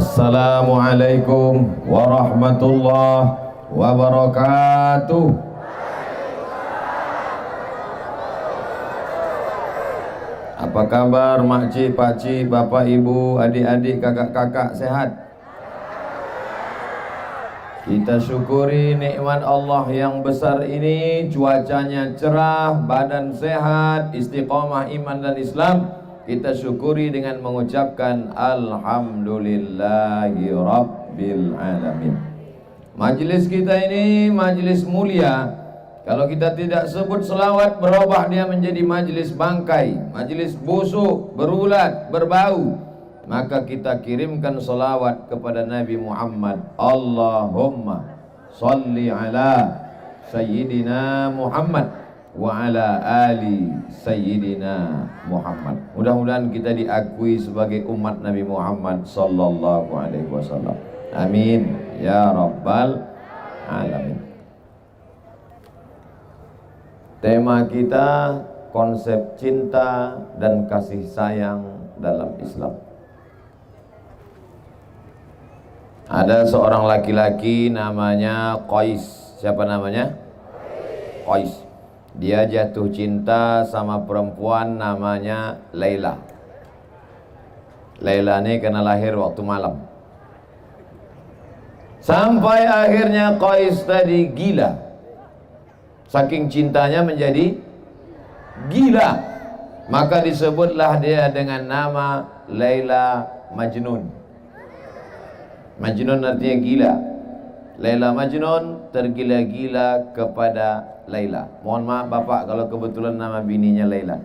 Assalamualaikum warahmatullahi wabarakatuh. Apa kabar makcik, pakcik, bapak, ibu, adik-adik, kakak-kakak, sehat? Kita syukuri nikmat Allah yang besar ini. Cuacanya cerah, badan sehat, istiqomah iman dan Islam. Kita syukuri dengan mengucapkan Alhamdulillahi Rabbil Alamin. Majelis kita ini majelis mulia. Kalau kita tidak sebut selawat, berubah dia menjadi majelis bangkai, majelis busuk, berulat, berbau. Maka kita kirimkan selawat kepada Nabi Muhammad. Allahumma salli ala Sayyidina Muhammad wa ala ali Sayyidina Muhammad. Mudah-mudahan kita diakui sebagai umat Nabi Muhammad sallallahu alaihi wasallam. Amin ya rabbal alamin. Tema kita konsep cinta dan kasih sayang dalam Islam. Ada seorang laki-laki namanya Qais. Siapa namanya? Qais. Dia jatuh cinta sama perempuan namanya Laila. Laila ini kena lahir waktu malam. Sampai akhirnya Qais tadi gila. Saking cintanya menjadi gila. Maka disebutlah dia dengan nama Laila Majnun. Majnun artinya gila. Laila Majnun, tergila-gila kepada Laila. Mohon maaf bapak kalau kebetulan nama bininya Laila.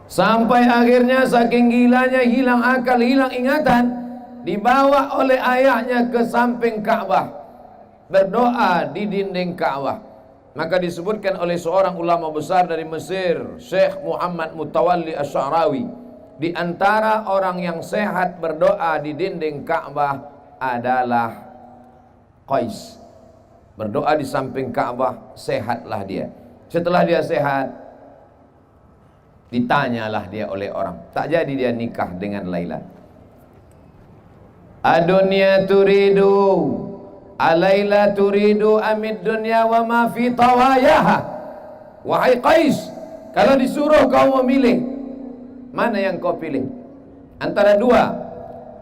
Sampai akhirnya saking gilanya hilang akal, hilang ingatan, dibawa oleh ayahnya ke samping Ka'bah, berdoa di dinding Ka'bah. Maka disebutkan oleh seorang ulama besar dari Mesir, Syekh Muhammad Mutawalli Asy'arawi, di antara orang yang sehat berdoa di dinding Ka'bah adalah Qais. Berdoa di samping Ka'bah, sehatlah dia. Setelah dia sehat, ditanyalah dia oleh orang. Tak jadi dia nikah dengan Laila. Adunya turidu, Alaila turidu amid dunya wa ma fi tawayaha. Wahai Qais, kalau disuruh kau memilih, mana yang kau pilih? Antara dua,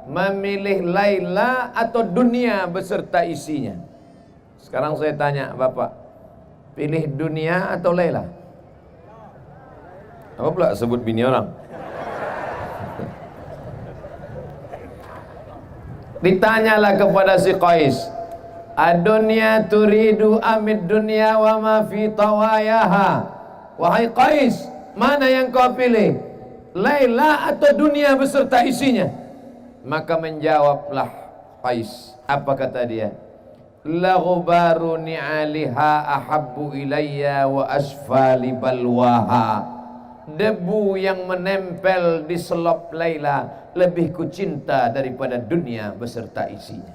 memilih Laila atau dunia beserta isinya. Sekarang saya tanya bapak, pilih dunia atau Laila? Apa pula sebut bini orang? Ditanyalah kepada si Qais, adunya turidu amid dunya wa ma fi tawayaha. Wahai Qais, mana yang kau pilih? Laila atau dunia beserta isinya? Maka menjawablah Qais. Apa kata dia? La ghubaru ni'aliha ahabbu ilayya wa asfali balwaha. Debu yang menempel di selop Laila lebih kucinta daripada dunia beserta isinya.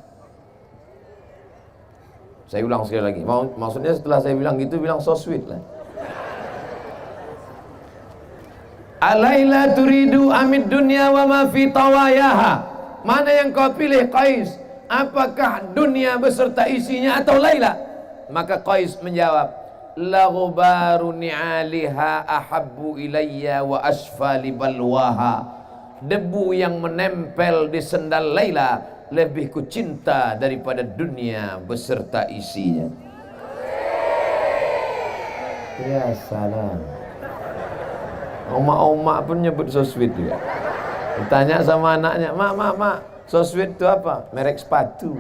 Saya ulang sekali lagi. Maksudnya setelah saya bilang gitu, bilang so sweet lah. Alaila turidu amid dunya wa ma fi tawayaha. Mana yang kau pilih Qais? Apakah dunia beserta isinya atau Laila? Maka Qais menjawab, la ghubaru ni'aliha ahabbu ilayya wa asfali balwaha. Debu yang menempel di sendal Laila lebih kucinta daripada dunia beserta isinya. Ya salam. Oma-oma pun nyebut so sweet juga. Ditanya sama anaknya, mak, so sweet itu apa? Merek sepatu.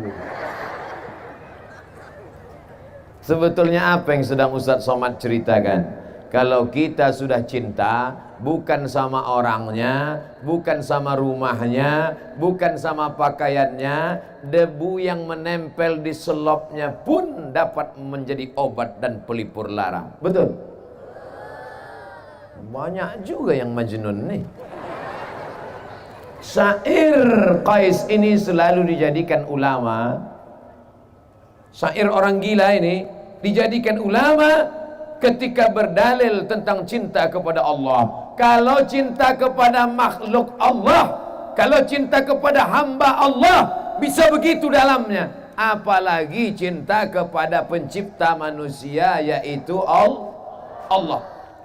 Sebetulnya apa yang sedang Ustaz Somad ceritakan? Kalau kita sudah cinta, bukan sama orangnya, bukan sama rumahnya, bukan sama pakaiannya, debu yang menempel di selopnya pun dapat menjadi obat dan pelipur lara. Betul? Banyak juga yang majnun nih. Syair Qais ini selalu dijadikan ulama. Syair orang gila ini dijadikan ulama ketika berdalil tentang cinta kepada Allah. Kalau cinta kepada makhluk Allah, Kalau cinta kepada hamba Allah bisa begitu dalamnya, apalagi cinta kepada pencipta manusia, yaitu Allah.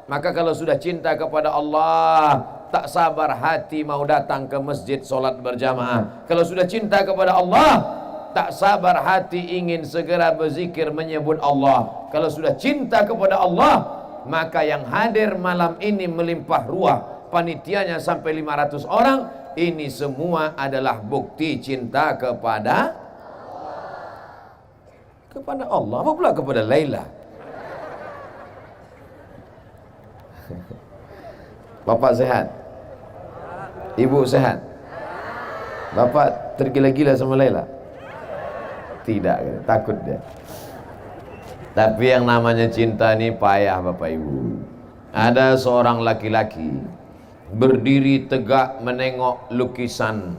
Maka kalau sudah cinta kepada Allah, tak sabar hati mau datang ke masjid solat berjamaah. Kalau sudah cinta kepada Allah, tak sabar hati ingin segera berzikir menyebut Allah. Kalau sudah cinta kepada Allah, maka yang hadir malam ini melimpah ruah, panitianya sampai 500 orang. Ini semua adalah bukti cinta kepada Allah. Apa pula kepada Laila? Bapak sehat? Ibu sehat? Bapak tergila-gila sama Laila? Tidak, takut dia. Tapi yang namanya cinta ini payah Bapak Ibu. Ada seorang laki-laki berdiri tegak menengok lukisan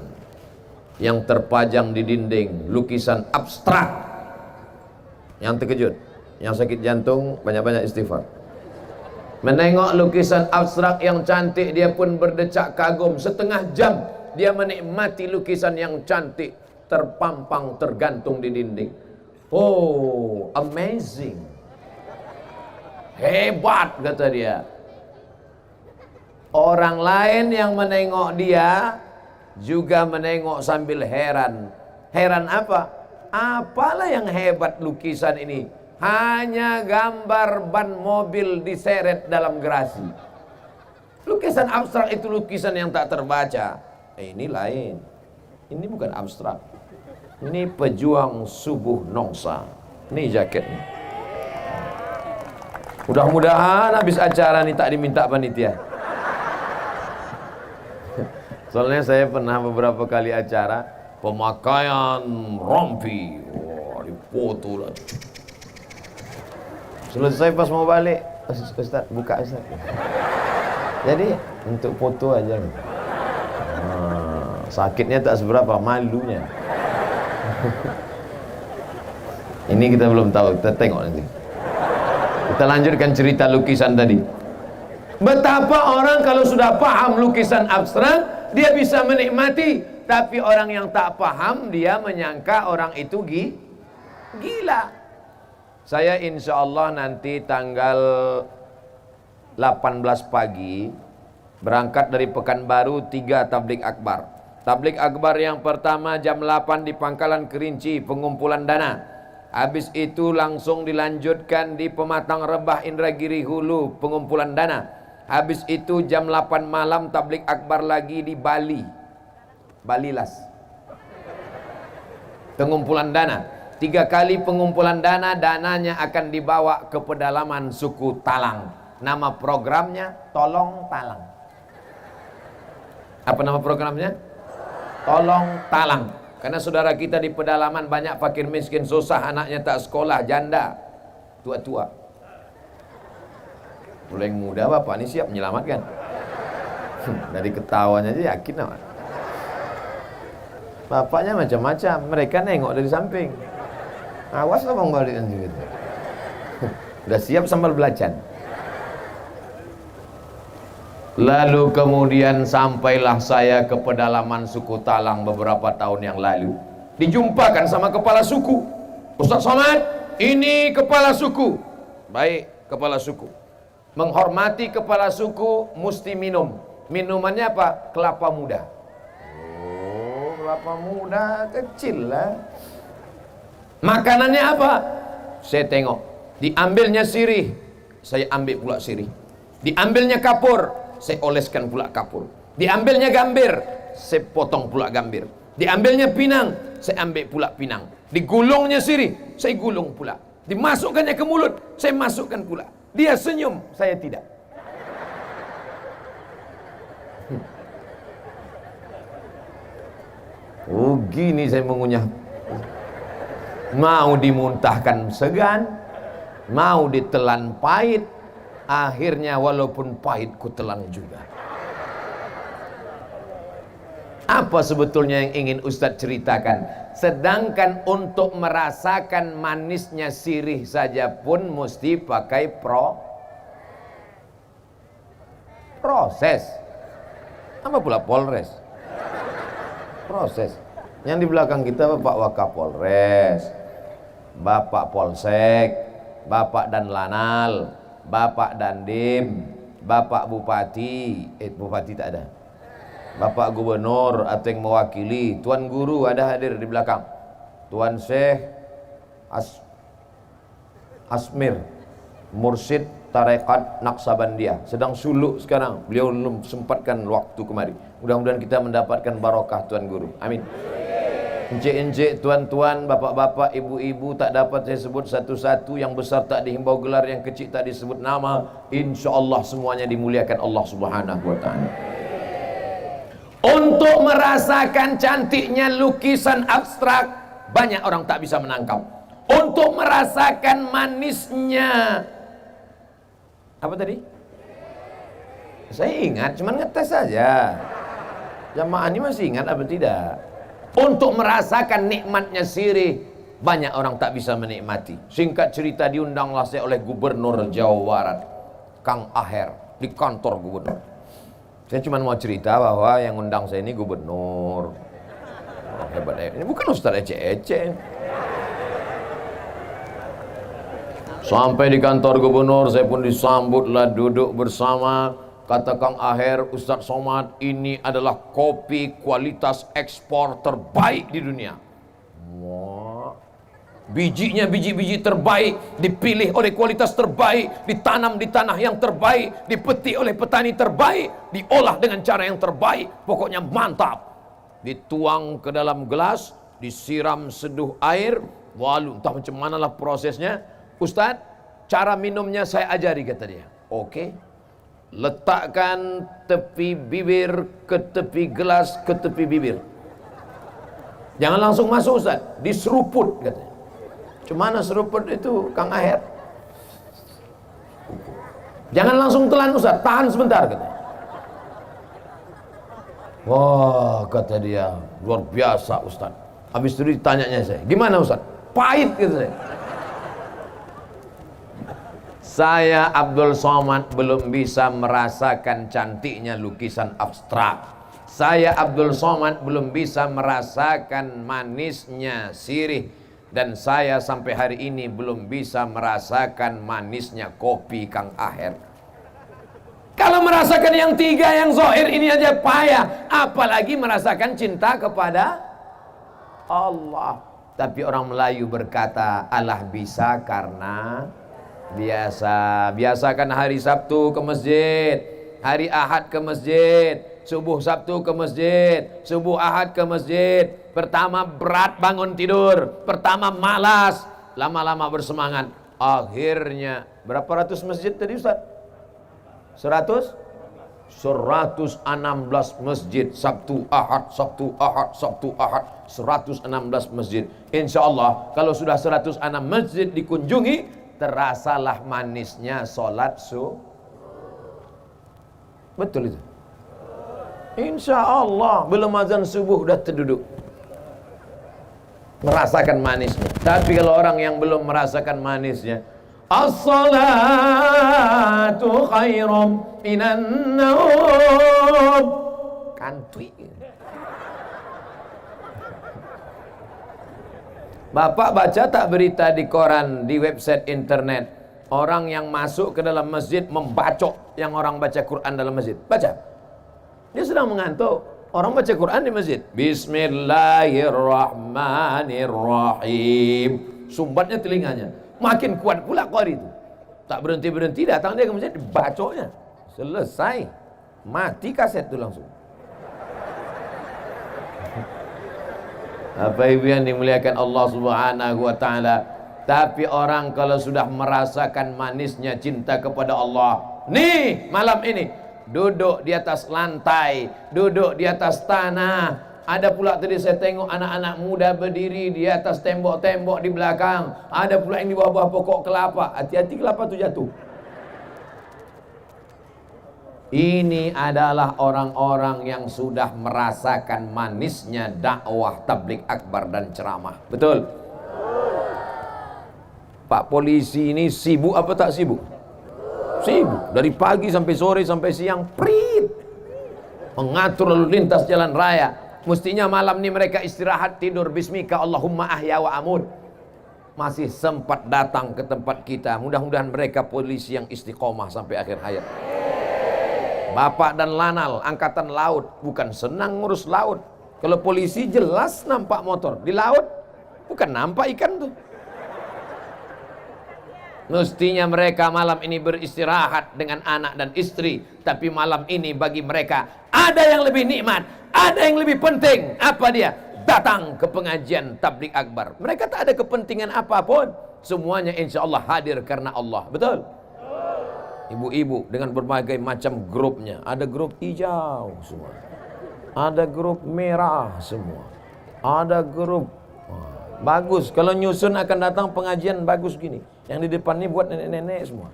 yang terpajang di dinding, lukisan abstrak. Yang terkejut, yang sakit jantung banyak-banyak istighfar. Menengok lukisan abstrak yang cantik, dia pun berdecak kagum. Setengah jam dia menikmati lukisan yang cantik terpampang, tergantung di dinding. Oh, amazing, hebat, kata dia. Orang lain yang menengok dia juga menengok sambil heran. Heran apa? Apalah yang hebat lukisan ini? Hanya gambar ban mobil diseret dalam gerasi. Lukisan abstrak itu lukisan yang tak terbaca. Ini lain. Ini bukan abstrak. Ini pejuang subuh nongsa. Ini jaketnya. Mudah-mudahan habis acara ini tak diminta panitia. Soalnya saya pernah beberapa kali acara pemakaian rompi, wah, dipoto lah. Selesai pas mau balik, Ustaz buka Ustaz. Jadi untuk foto aja. Sakitnya tak seberapa, malunya. Ini kita belum tahu, kita tengok nanti. Kita lanjutkan cerita lukisan tadi. Betapa orang kalau sudah paham lukisan abstrak, dia bisa menikmati. Tapi orang yang tak paham, dia menyangka orang itu gila. Saya insya Allah nanti tanggal 18 pagi berangkat dari Pekanbaru 3 tablik akbar. Tablik akbar yang pertama jam 8 di Pangkalan Kerinci, pengumpulan dana. Habis itu langsung dilanjutkan di Pematang Rebah Indragiri Hulu, pengumpulan dana. Habis itu jam 8 malam tablik akbar lagi di Bali, Balilas, pengumpulan dana. 3 kali pengumpulan dana, dananya akan dibawa ke pedalaman suku Talang. Nama programnya Tolong Talang. Apa nama programnya? Tolong Talang. Karena saudara kita di pedalaman banyak fakir miskin, susah, anaknya tak sekolah, janda, tua-tua. Mulai muda bapak ini siap menyelamatkan. Dari ketawanya aja yakin apa? Bapaknya macam-macam, mereka nengok dari samping. Awas lah bang balik nanti gitu. Udah siap sambal belacan. Lalu kemudian sampailah saya ke pedalaman suku Talang beberapa tahun yang lalu. Dijumpakan sama kepala suku. Ustaz Somad, ini kepala suku. Baik, kepala suku. Menghormati kepala suku mesti minum. Minumannya apa? Kelapa muda. Oh, kelapa muda kecil lah. Makanannya apa? Saya tengok. Diambilnya sirih, saya ambil pula sirih. Diambilnya kapur, saya oleskan pula kapur. Diambilnya gambir, saya potong pula gambir. Diambilnya pinang, saya ambil pula pinang. Digulungnya sirih, saya gulung pula. Dimasukkannya ke mulut, saya masukkan pula. Dia senyum, saya tidak. Oh gini saya mengunyah. Mau dimuntahkan segan, mau ditelan pahit. Akhirnya walaupun pahit ku telan juga. Apa sebetulnya yang ingin Ustadz ceritakan? Sedangkan untuk merasakan manisnya sirih saja pun mesti pakai proses. Apa pula polres? Proses. Yang di belakang kita Bapak Wakapolres, Bapak Polsek, Bapak Danlanal, Bapak Dandim, Bapak Bupati, Bupati tak ada, Bapak Gubernur atau yang mewakili, Tuan Guru ada hadir di belakang, Tuan Syekh Asmir, Mursyid Tarekat Naqsabandiyah, sedang suluk sekarang, beliau belum sempatkan waktu kemari. Mudah-mudahan kita mendapatkan barokah Tuan Guru, amin. Encik-encik, tuan-tuan, bapak-bapak, ibu-ibu, tak dapat saya sebut satu-satu. Yang besar tak dihimbau gelar, yang kecil tak disebut nama. Insya Allah semuanya dimuliakan Allah Subhanahu wa ta'ala. Untuk merasakan cantiknya lukisan abstrak, banyak orang tak bisa menangkap. Untuk merasakan manisnya, apa tadi? Saya ingat, cuman ngetes saja. Jamaah ini masih ingat apa tidak? Untuk merasakan nikmatnya sirih, banyak orang tak bisa menikmati. Singkat cerita, diundanglah saya oleh Gubernur Jawa Barat, Kang Aher, di kantor gubernur. Saya cuma mau cerita bahwa yang undang saya ini gubernur. Oh, hebat. Ini bukan ustaz ece-ece. Sampai di kantor gubernur, saya pun disambutlah, duduk bersama. Kata Kang Aher, Ustadz Somad, ini adalah kopi kualitas ekspor terbaik di dunia. Wah. Bijinya biji-biji terbaik, dipilih oleh kualitas terbaik, ditanam di tanah yang terbaik, dipetik oleh petani terbaik, diolah dengan cara yang terbaik. Pokoknya mantap. Dituang ke dalam gelas, disiram seduh air, walu, entah macam manalah prosesnya. Ustadz, cara minumnya saya ajari, kata dia. Oke. Letakkan tepi bibir ke tepi gelas ke tepi bibir. Jangan langsung masuk Ustaz, diseruput katanya. Cuma mana seruput itu Kang Aher? Jangan langsung telan Ustaz, tahan sebentar katanya. Wah, kata dia, luar biasa Ustaz. Habis itu ditanyanya saya, gimana Ustaz? Pahit gitu saya. Saya Abdul Somad belum bisa merasakan cantiknya lukisan abstrak. Saya Abdul Somad belum bisa merasakan manisnya sirih. Dan saya sampai hari ini belum bisa merasakan manisnya kopi Kang Aher. Kalau merasakan yang tiga, yang zahir ini aja payah, apalagi merasakan cinta kepada Allah. Tapi orang Melayu berkata, Allah bisa karena biasakan hari Sabtu ke masjid, hari Ahad ke masjid, subuh Sabtu ke masjid, subuh Ahad ke masjid. Pertama berat bangun tidur, pertama malas, lama-lama bersemangat. Akhirnya berapa ratus masjid tadi Ustaz? 100? 116 masjid, Sabtu Ahad, Sabtu Ahad, Sabtu Ahad, 116 masjid. Insya Allah kalau sudah 106 masjid dikunjungi, terasalah manisnya sholat betul itu. Insya Allah belum azan subuh udah terduduk merasakan manisnya. Tapi kalau orang yang belum merasakan manisnya, as-salatu khairum minan naum, kantui. Bapak baca tak berita di koran, di website internet, orang yang masuk ke dalam masjid membacok yang orang baca Quran dalam masjid? Baca. Dia sedang mengantuk. Orang baca Quran di masjid. Bismillahirrahmanirrahim. Sumbatnya telinganya. Makin kuat pula qari itu. Tak berhenti-berhenti datang dia ke masjid, dibacoknya. Selesai. Mati kaset itu langsung. Apa ibu yang dimuliakan Allah Subhanahu wa ta'ala. Tapi orang kalau sudah merasakan manisnya cinta kepada Allah, nih malam ini duduk di atas lantai, duduk di atas tanah. Ada pula tadi saya tengok anak-anak muda berdiri di atas tembok-tembok di belakang. Ada pula yang di bawah pokok kelapa. Hati-hati kelapa itu jatuh. Ini adalah orang-orang yang sudah merasakan manisnya dakwah, tabligh akbar dan ceramah. Betul? Pak polisi ini sibuk apa tak sibuk? Sibuk. Dari pagi sampai sore sampai siang, prit. Mengatur lalu lintas jalan raya. Mestinya malam ini mereka istirahat, tidur. Bismika Allahumma ahya wa amut. Masih sempat datang ke tempat kita. Mudah-mudahan mereka polisi yang istiqomah sampai akhir hayat. Bapak dan Lanal, angkatan laut, bukan senang ngurus laut. Kalau polisi jelas nampak motor. Di laut bukan nampak ikan tuh. Mestinya mereka malam ini beristirahat dengan anak dan istri. Tapi malam ini bagi mereka ada yang lebih nikmat, ada yang lebih penting. Apa dia? Datang ke pengajian tabligh akbar. Mereka tak ada kepentingan apapun. Semuanya insya Allah hadir karena Allah. Betul? Ibu-ibu dengan berbagai macam grupnya. Ada grup hijau semua, ada grup merah semua, ada grup bagus. Kalau nyusun akan datang pengajian bagus gini. Yang di depan ini buat nenek-nenek semua.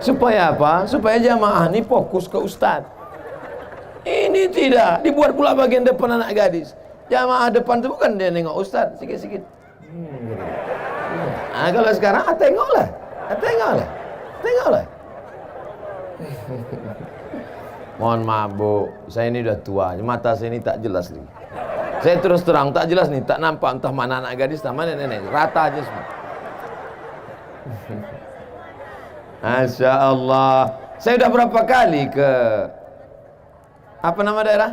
Supaya apa? Supaya jamaah ini fokus ke ustadz. Ini tidak dibuat pula bagian depan anak gadis. Jamaah depan itu bukan dia nengok ustadz sikit-sikit. Nah, kalau sekarang tengoklah. Mohon maaf Bu, saya ini udah tua, mata saya ini tak jelas nih. Saya terus terang tak jelas nih, tak nampak entah mana anak gadis, entah mana nenek, rata aja semua. Masya Allah. Saya udah berapa kali ke apa nama daerah?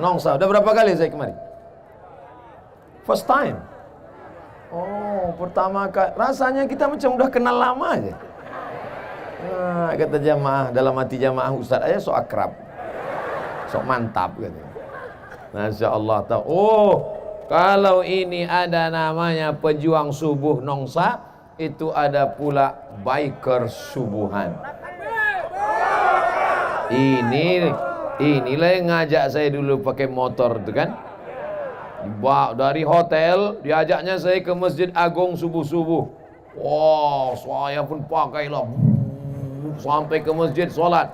Nongsa. Udah berapa kali saya kemari? First time. Oh, pertama kali. Rasanya kita macam udah kenal lama aja. Nah, kata jamaah, dalam hati jamaah Ustaz aja sok akrab, sok mantap gitu. Masya Allah tahu. Oh, kalau ini ada namanya pejuang subuh Nongsa, itu ada pula biker subuhan. Inilah yang ngajak saya dulu pakai motor itu kan. Dari hotel diajaknya saya ke Masjid Agung subuh-subuh. Wow, saya pun pakailah sampai ke masjid sholat.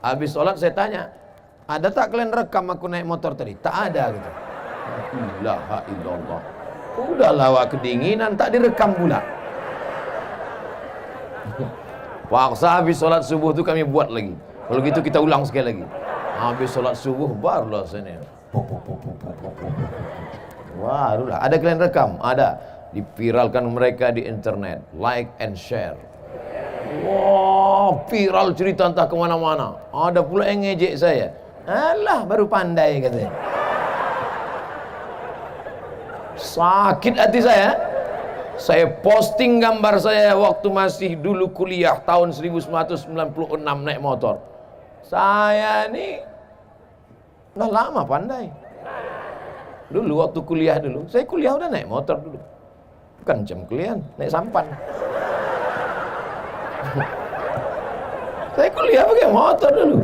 Habis sholat saya tanya, ada tak kalian rekam aku naik motor tadi? Tak ada gitu. La ilaha illallah. Udah lawak kedinginan tak direkam pula. Paksa habis sholat subuh tu kami buat lagi. Kalau gitu kita ulang sekali lagi. Habis sholat subuh barulah sini. Barulah. Ada kalian rekam? Ada. Dipiralkan mereka di internet. Like and share. Wah, viral cerita entah kemana-mana. Ada pula yang ngejek saya. Alah, baru pandai katanya. Sakit hati saya. Saya posting gambar saya waktu masih dulu kuliah tahun 1996 naik motor. Saya ini udah lama pandai. Dulu waktu kuliah dulu, saya kuliah udah naik motor dulu. Bukan jam kuliah, naik sampan. Saya kuliah pakai motor dulu.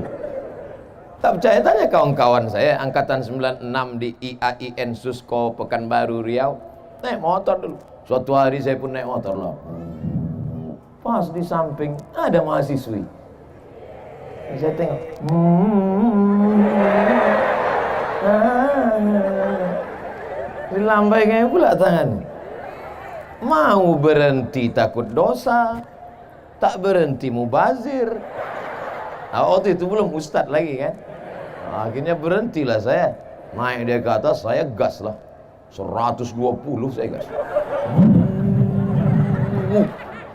Tak percaya tanya kawan-kawan saya angkatan 96 di IAIN Susko Pekanbaru Riau, naik motor dulu. Suatu hari saya pun naik motor loh. Pas di samping ada mahasiswi. Saya tengok. Dilambaikan pula tangan. Mau berhenti takut dosa, tak berhenti mubazir. Waktu itu belum ustadz lagi kan. Akhirnya berhentilah saya. Naik dia ke atas, saya gas lah. 120 saya gas.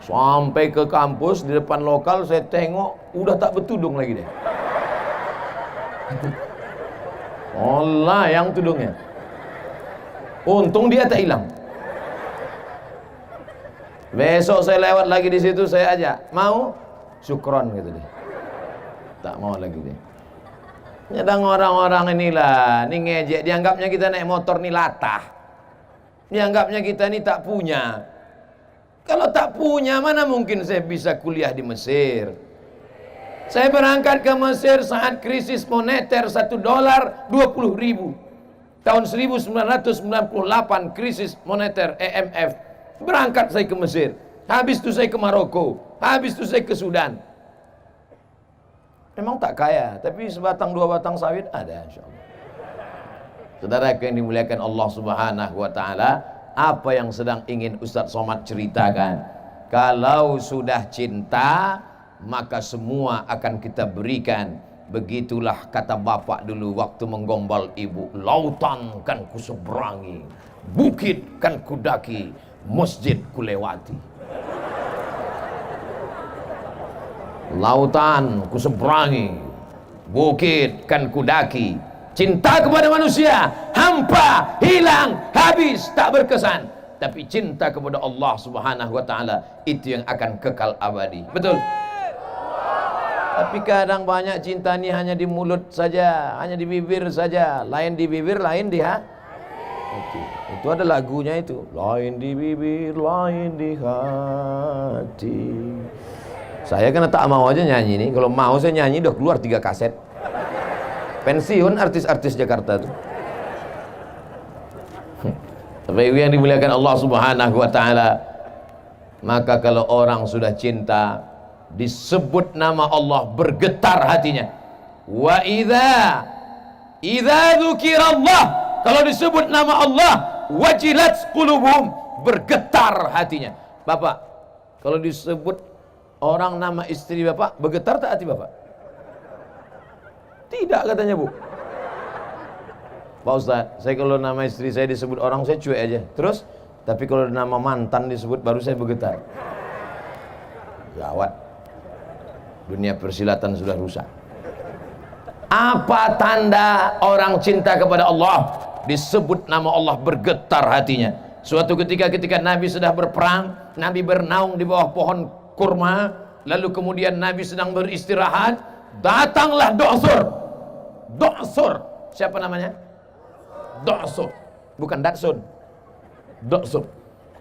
Sampai ke kampus di depan lokal saya tengok udah tak bertudung lagi deh. Allah yang tudungnya. Untung dia tak hilang. Besok saya lewat lagi di situ, saya ajak, mau? Syukron gitu deh. Tak mau lagi deh. Nyadang orang-orang inilah, ini ngejek, dianggapnya kita naik motor nih latah. Dianggapnya kita ini tak punya. Kalau tak punya, mana mungkin saya bisa kuliah di Mesir? Saya berangkat ke Mesir saat krisis moneter $1 20.000. Tahun 1998 krisis moneter IMF. Berangkat saya ke Mesir. Habis itu saya ke Maroko. Habis itu saya ke Sudan. Memang tak kaya, tapi sebatang dua batang sawit ada insyaallah. Saudara yang dimuliakan Allah Subhanahu wa taala, apa yang sedang ingin Ustaz Somad ceritakan? Kalau sudah cinta, maka semua akan kita berikan. Begitulah kata bapak dulu waktu menggombal ibu. Lautan kan ku seberangi, bukit kan ku daki, masjid ku lewati. Lautan ku seberangi, bukit kan ku daki. Cinta kepada manusia hampa, hilang, habis, tak berkesan. Tapi cinta kepada Allah Subhanahu wa taala itu yang akan kekal abadi. Betul? Tapi kadang banyak cinta ini hanya di mulut saja, hanya di bibir saja. Lain di bibir, lain di hati. Itu ada lagunya itu. Lain di bibir, lain di hati. Saya kan tak mau aja nyanyi nih. Kalau mau saya nyanyi udah keluar 3 kaset. Pensiun artis-artis Jakarta tuh. Tapi yang dimuliakan Allah Subhanahu wa taala, maka kalau orang sudah cinta, disebut nama Allah bergetar hatinya. Wa idza dzukirallah, kalau disebut nama Allah, wajilat qulubuhum, bergetar hatinya. Bapak, kalau disebut orang nama istri bapak, bergetar tak hati bapak? Tidak katanya bu. Pak Ustaz, saya kalau nama istri saya disebut orang saya cuek aja. Terus, tapi kalau nama mantan disebut baru saya bergetar. Gawat. Dunia persilatan sudah rusak. Apa tanda orang cinta kepada Allah? Disebut nama Allah bergetar hatinya. Suatu ketika Nabi sedang berperang, Nabi bernaung di bawah pohon kurma, lalu kemudian Nabi sedang beristirahat, datanglah Do'sur. Siapa namanya? Do'sur. Bukan Datsun. Do'sur.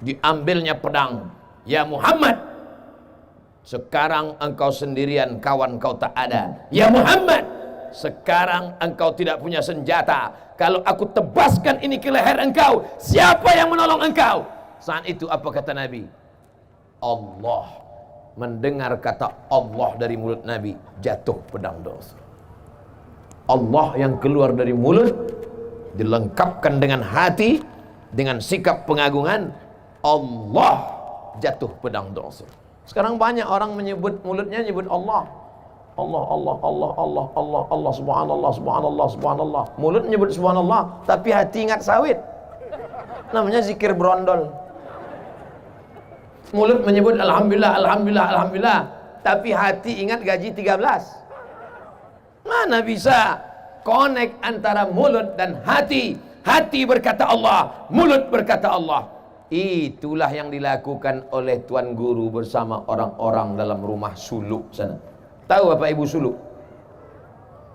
Diambilnya pedang. Ya Muhammad, sekarang engkau sendirian, kawan kau tak ada. Ya Muhammad, sekarang engkau tidak punya senjata. Kalau aku tebaskan ini ke leher engkau, siapa yang menolong engkau? Saat itu apa kata Nabi? Allah. Mendengar kata Allah dari mulut Nabi, jatuh pedang Do'sur. Allah yang keluar dari mulut dilengkapkan dengan hati, dengan sikap pengagungan. Allah, jatuh pedang Do'sur. Sekarang banyak orang menyebut mulutnya nyebut Allah. Allah, subhanallah. Mulut menyebut subhanallah, tapi hati ingat sawit. Namanya zikir brondol. Mulut menyebut alhamdulillah, tapi hati ingat gaji 13. Mana bisa connect antara mulut dan hati? Hati berkata Allah, mulut berkata Allah. Itulah yang dilakukan oleh Tuan Guru bersama orang-orang dalam rumah suluk sana. Tahu Bapak Ibu suluk?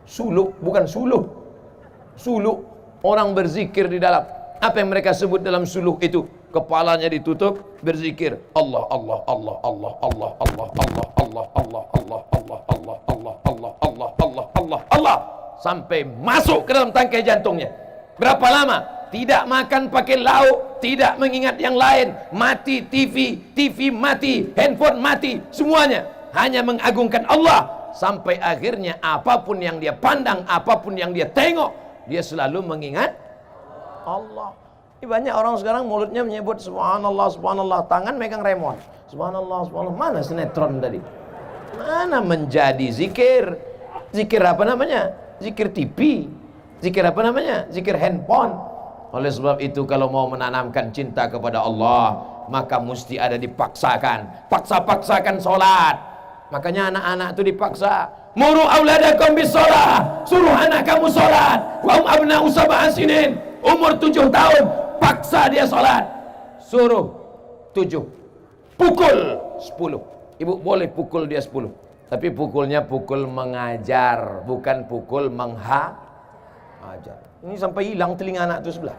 Suluk, bukan suluh. Suluk, orang berzikir di dalam. Apa yang mereka sebut dalam suluk itu? Kepalanya ditutup, berzikir Allah sampai masuk ke dalam tangkai jantungnya. Berapa lama? Tidak makan pakai lauk, tidak mengingat yang lain, mati TV mati, handphone mati, semuanya hanya mengagungkan Allah. Sampai akhirnya apapun yang dia pandang, apapun yang dia tengok, dia selalu mengingat Allah. Ini banyak orang sekarang mulutnya menyebut subhanallah, tangan megang remote. Subhanallah. Mana sinetron tadi? Mana menjadi zikir? Zikir apa namanya? Zikir TV. Zikir apa namanya? Zikir handphone. Oleh sebab itu kalau mau menanamkan cinta kepada Allah, maka mesti ada dipaksakan. Paksa-paksakan sholat. Makanya anak-anak itu dipaksa. Muru auladakum bis sholat. Suruh anak kamu sholat. Wa abna'u sab'a sinin. Umur 7 tahun. Paksa dia sholat. Suruh 7. Pukul 10. Ibu boleh pukul dia 10. Tapi pukulnya pukul mengajar, bukan pukul menghajar. Ini sampai hilang telinga anak itu sebelah.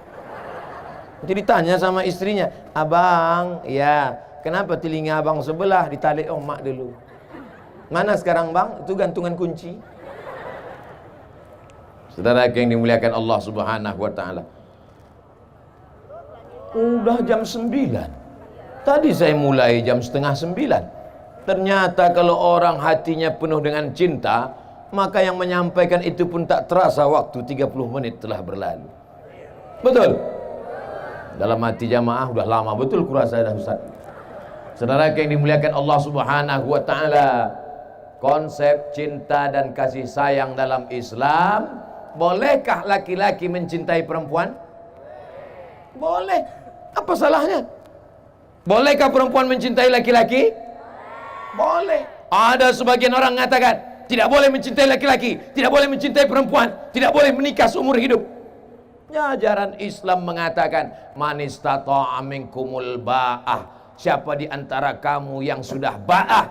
Jadi ditanya sama istrinya, abang, ya kenapa telinga abang sebelah? Ditalik mak dulu. Mana sekarang bang? Itu gantungan kunci. Saudara yang dimuliakan Allah Subhanahu wa taala. Udah jam 9. Tadi saya mulai jam setengah 9. Ternyata kalau orang hatinya penuh dengan cinta, maka yang menyampaikan itu pun tak terasa waktu 30 menit telah berlalu. Betul? Dalam hati jamaah udah lama betul kurasa dah Ustaz. Saudara yang dimuliakan Allah Subhanahu wa taala, konsep cinta dan kasih sayang dalam Islam. Bolehkah laki-laki mencintai perempuan? Boleh. Apa salahnya? Bolehkah perempuan mencintai laki-laki? Boleh. Ada sebagian orang mengatakan tidak boleh mencintai laki-laki, tidak boleh mencintai perempuan, tidak boleh menikah seumur hidup. Ya, ajaran Islam mengatakan man istata'a minkumul ba'ah, siapa di antara kamu yang sudah ba'ah,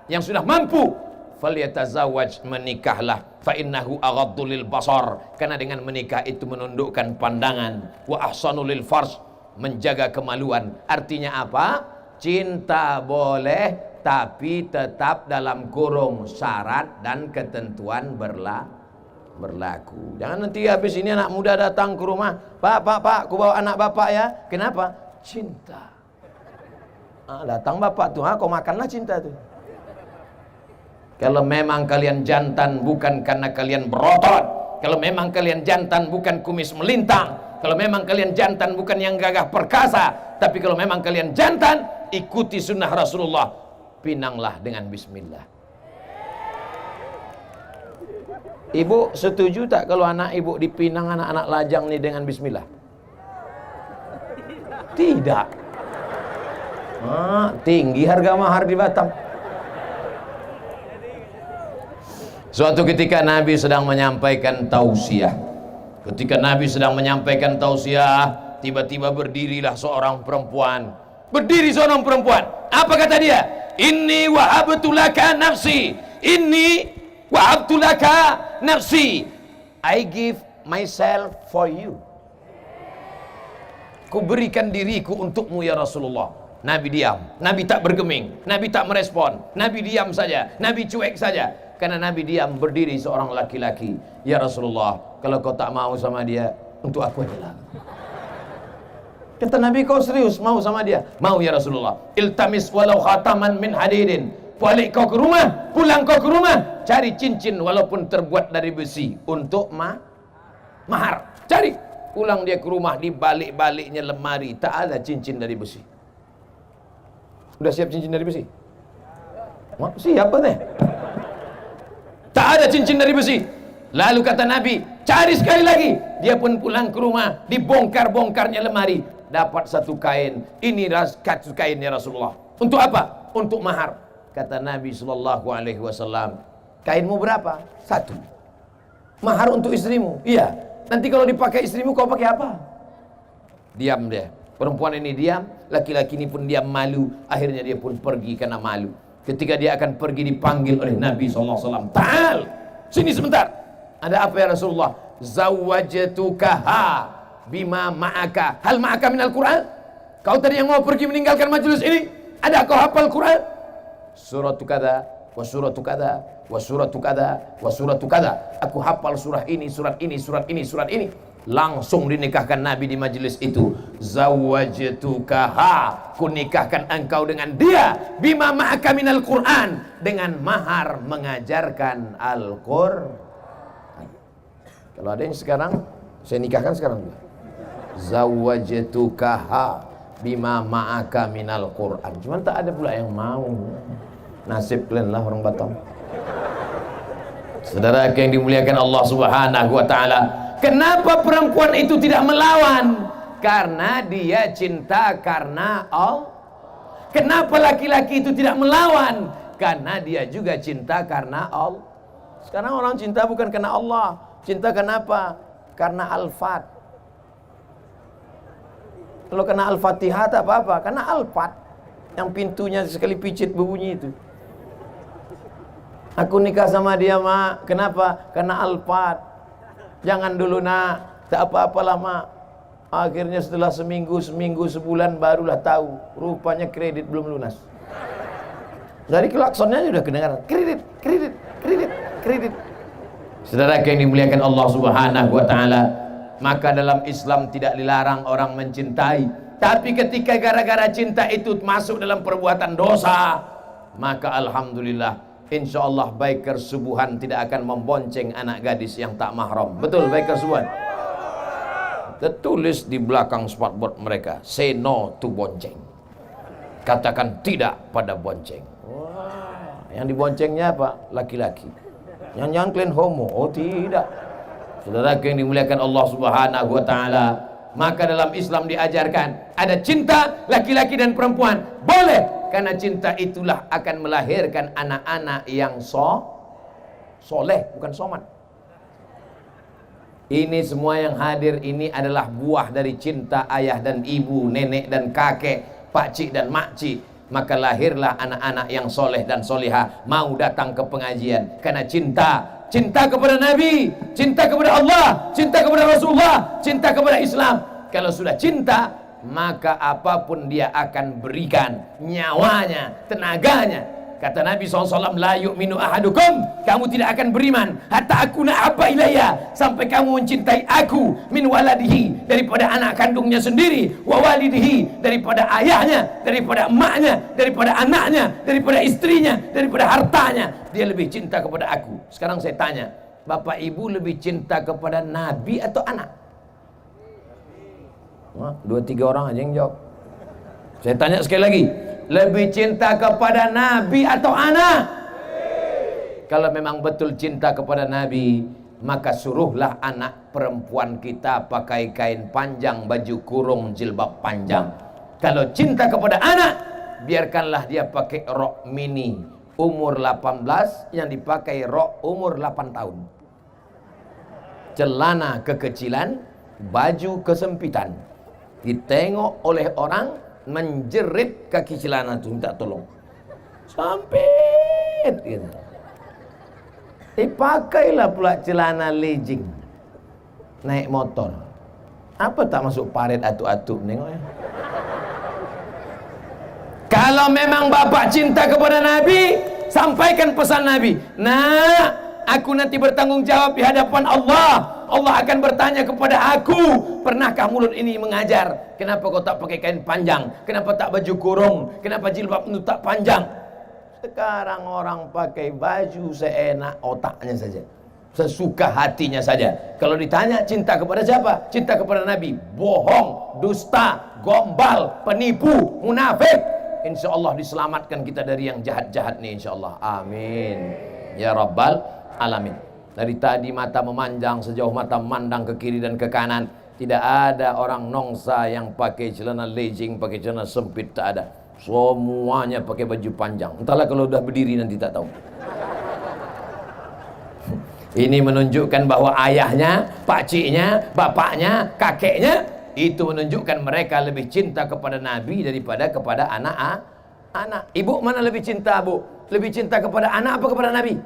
yang sudah mampu, falyatazawwaj, menikahlah, fa innahu aghaddu lil basar, karena dengan menikah itu menundukkan pandangan, wa ahsanu lil farj, menjaga kemaluan. Artinya apa? Cinta boleh, tapi tetap dalam kurung syarat dan ketentuan berlaku. Jangan nanti habis ini anak muda datang ke rumah, Pak, aku bawa anak bapak ya. Kenapa? Cinta. Datang bapak tuh, kau makanlah cinta tuh. Kalau memang kalian jantan bukan karena kalian berotot, kalau memang kalian jantan bukan kumis melintang, kalau memang kalian jantan bukan yang gagah perkasa, tapi kalau memang kalian jantan, ikuti sunnah Rasulullah, pinanglah dengan bismillah. Ibu setuju tak kalau anak ibu dipinang anak-anak lajang nih dengan bismillah? Tidak. Tinggi harga mahar di Batam. Suatu ketika Nabi sedang menyampaikan tausiah. Ketika Nabi sedang menyampaikan tausiah, tiba-tiba berdirilah seorang perempuan. Berdiri seorang perempuan. Apa kata dia? Inni wahabtu laka nafsi. Inni wahabtu laka nafsi. I give myself for you. Ku berikan diriku untukmu ya Rasulullah. Nabi diam. Nabi tak bergeming. Nabi tak merespon. Nabi diam saja. Nabi cuek saja. Karena Nabi diam, berdiri seorang laki-laki. Ya Rasulullah, kalau kau tak mau sama dia, untuk aku adalah. Kata Nabi, kau serius mau sama dia? Mau ya Rasulullah. Iltamis walau khataman min hadidin. Balik kau ke rumah, pulang kau ke rumah, cari cincin walaupun terbuat dari besi untuk mahar. Cari. Pulang dia ke rumah, di balik-baliknya lemari tak ada cincin dari besi. Udah siap cincin dari besi? Siapa nih? Tak ada cincin dari besi. Lalu kata Nabi, cari sekali lagi. Dia pun pulang ke rumah, dibongkar-bongkarnya lemari, dapat satu kain. Ini satu kain ya Rasulullah. Untuk apa? Untuk mahar. Kata Nabi SAW, kainmu berapa? Satu. Mahar untuk istrimu? Iya. Nanti kalau dipakai istrimu, kau pakai apa? Diam dia. Perempuan ini diam, laki-laki ini pun diam, malu. Akhirnya dia pun pergi karena malu. Ketika dia akan pergi, dipanggil oleh Nabi SAW. Ta'al, sini sebentar. Ada apa ya Rasulullah? Zawwajtukaha bima ma'aka. Hal ma'aka minal Quran? Kau tadi yang mau pergi meninggalkan majelis ini, ada kau hafal Quran? Suratu kada, wa suratu kada, wa suratu kada, wa suratu kada. Aku hafal surah ini, surat ini, surat ini, surat ini. Langsung dinikahkan Nabi di majelis itu. Zawwajtukaha, kunikahkan engkau dengan dia, bima ma'aka minal Quran, dengan mahar mengajarkan Al-Qur'an. Kalau ada yang sekarang, saya nikahkan sekarang juga. Zawwajtukaha bima ma'aka minal Quran. Cuman tak ada pula yang mau. Nasib kalian lah orang Batam. Saudara yang dimuliakan Allah Subhanahu wa taala, kenapa perempuan itu tidak melawan? Karena dia cinta karena Allah. Kenapa laki-laki itu tidak melawan? Karena dia juga cinta karena Allah. Sekarang orang cinta bukan karena Allah. Cinta kenapa? Karena Al-Fat. Kalau kena Al-Fatihah tak apa-apa, karena Al-Fat yang pintunya sekali picit berbunyi itu. Aku nikah sama dia, Mak. Kenapa? Karena Al-Fat. Jangan dulu, Nak. Tak apa-apalah, Mak. Akhirnya setelah seminggu, sebulan barulah tahu. Rupanya kredit belum lunas. Dari klaksonnya sudah kedengaran. Kredit, kredit, kredit, kredit. Saudara yang dimuliakan Allah Subhanahu wa taala, maka dalam Islam tidak dilarang orang mencintai. Tapi ketika gara-gara cinta itu masuk dalam perbuatan dosa, maka alhamdulillah, insyaallah biker subuhan tidak akan membonceng anak gadis yang tak mahram. Betul, biker subuhan. Tertulis di belakang spotboard mereka, say no to bonceng. Katakan tidak pada bonceng. Wah. Yang diboncengnya apa? Laki-laki. Jangan-jangan kalian homo? Oh tidak. Saudara yang dimuliakan Allah Subhanahu wa taala, maka dalam Islam diajarkan ada cinta laki-laki dan perempuan. Boleh, karena cinta itulah akan melahirkan anak-anak yang soleh, bukan somat. Ini semua yang hadir ini adalah buah dari cinta ayah dan ibu, nenek dan kakek, pakcik dan makcik. Maka lahirlah anak-anak yang soleh dan solihah mau datang ke pengajian karena cinta kepada Nabi, cinta kepada Allah, cinta kepada Rasulullah, cinta kepada Islam. Kalau sudah cinta, maka apapun dia akan berikan, nyawanya, tenaganya. Kata Nabi SAW, la yu'minu ahadukum, kamu tidak akan beriman hatta akuna habba ilayya, sampai kamu mencintai aku, min waladihi, daripada anak kandungnya sendiri, wa walidihi, daripada ayahnya, daripada emaknya, daripada anaknya, daripada istrinya, daripada hartanya. Dia lebih cinta kepada aku. Sekarang saya tanya, bapak ibu lebih cinta kepada Nabi atau anak? Dua tiga orang aja yang jawab. Saya tanya sekali lagi, lebih cinta kepada Nabi atau anak? Kalau memang betul cinta kepada Nabi, maka suruhlah anak perempuan kita pakai kain panjang, baju kurung, jilbab panjang. Kalau cinta kepada anak, biarkanlah dia pakai rok mini umur 18 yang dipakai rok umur 8 tahun. Celana kekecilan, baju kesempitan. Ditengok oleh orang, menjerit kaki celana itu, minta tolong. Sampit gitu. Dipakailah pula celana legging, naik motor. Apa tak masuk paret atu-atu nengoknya. Kalau memang bapak cinta kepada Nabi, sampaikan pesan Nabi. Nah, aku nanti bertanggung jawab di hadapan Allah. Allah akan bertanya kepada aku, pernahkah mulut ini mengajar? Kenapa kau tak pakai kain panjang? Kenapa tak baju kurung? Kenapa jilbab itu tak panjang? Sekarang orang pakai baju seenak otaknya saja, sesuka hatinya saja. Kalau ditanya cinta kepada siapa? Cinta kepada Nabi. Bohong, dusta, gombal, penipu, munafik. Insya Allah diselamatkan kita dari yang jahat-jahat nih, insya Allah. Amin ya rabbal alamin. Dari tadi mata memanjang sejauh mata memandang ke kiri dan ke kanan. Tidak ada orang nongsa yang pakai celana legging, pakai celana sempit, tak ada. Semuanya pakai baju panjang. Entahlah kalau udah berdiri nanti tak tahu. Ini menunjukkan bahwa ayahnya, pakciknya, bapaknya, kakeknya, itu menunjukkan mereka lebih cinta kepada Nabi daripada kepada anak. Ibu mana lebih cinta, Bu? Lebih cinta kepada anak apa kepada Nabi?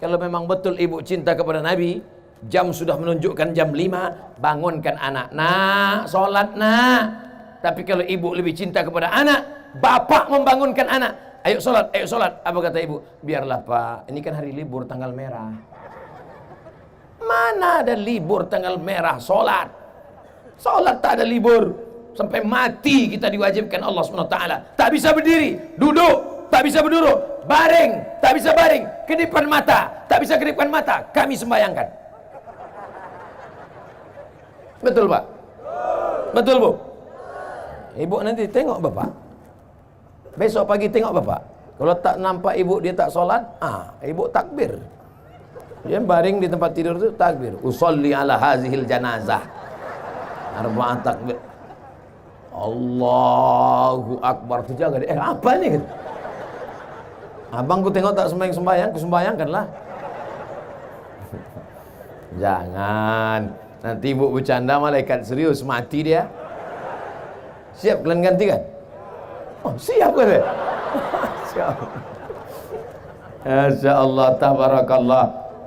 Kalau memang betul ibu cinta kepada Nabi, jam sudah menunjukkan jam 5, bangunkan anak. Nak, sholat nak. Tapi kalau ibu lebih cinta kepada anak, bapak membangunkan anak. Ayo sholat, ayo sholat. Apa kata ibu? Biarlah pak, ini kan hari libur tanggal merah. Mana ada libur tanggal merah sholat? Sholat tak ada libur. Sampai mati kita diwajibkan Allah SWT. Tak bisa berdiri, duduk. Tak bisa berduduk, baring, tak bisa baring, kedipan mata, tak bisa kedipan mata, kami sembayangkan. Betul Pak? Betul Bu? Ibu nanti tengok Bapak. Besok pagi tengok Bapak. Kalau tak nampak ibu dia tak solat, ibu takbir. Dia baring di tempat tidur itu takbir. Usolli ala hazihil janazah. Arba'ah takbir. Allahu Akbar. Tu jaga dia. Apa ni? Abang ku tengok tak sembahyang, ku sembahyangkanlah. Jangan. Nanti ibu bercanda malaikat serius mati dia. Siap kalian gantikan? Oh, siap kan dia? Siap. Masya Allah, tabarakallah.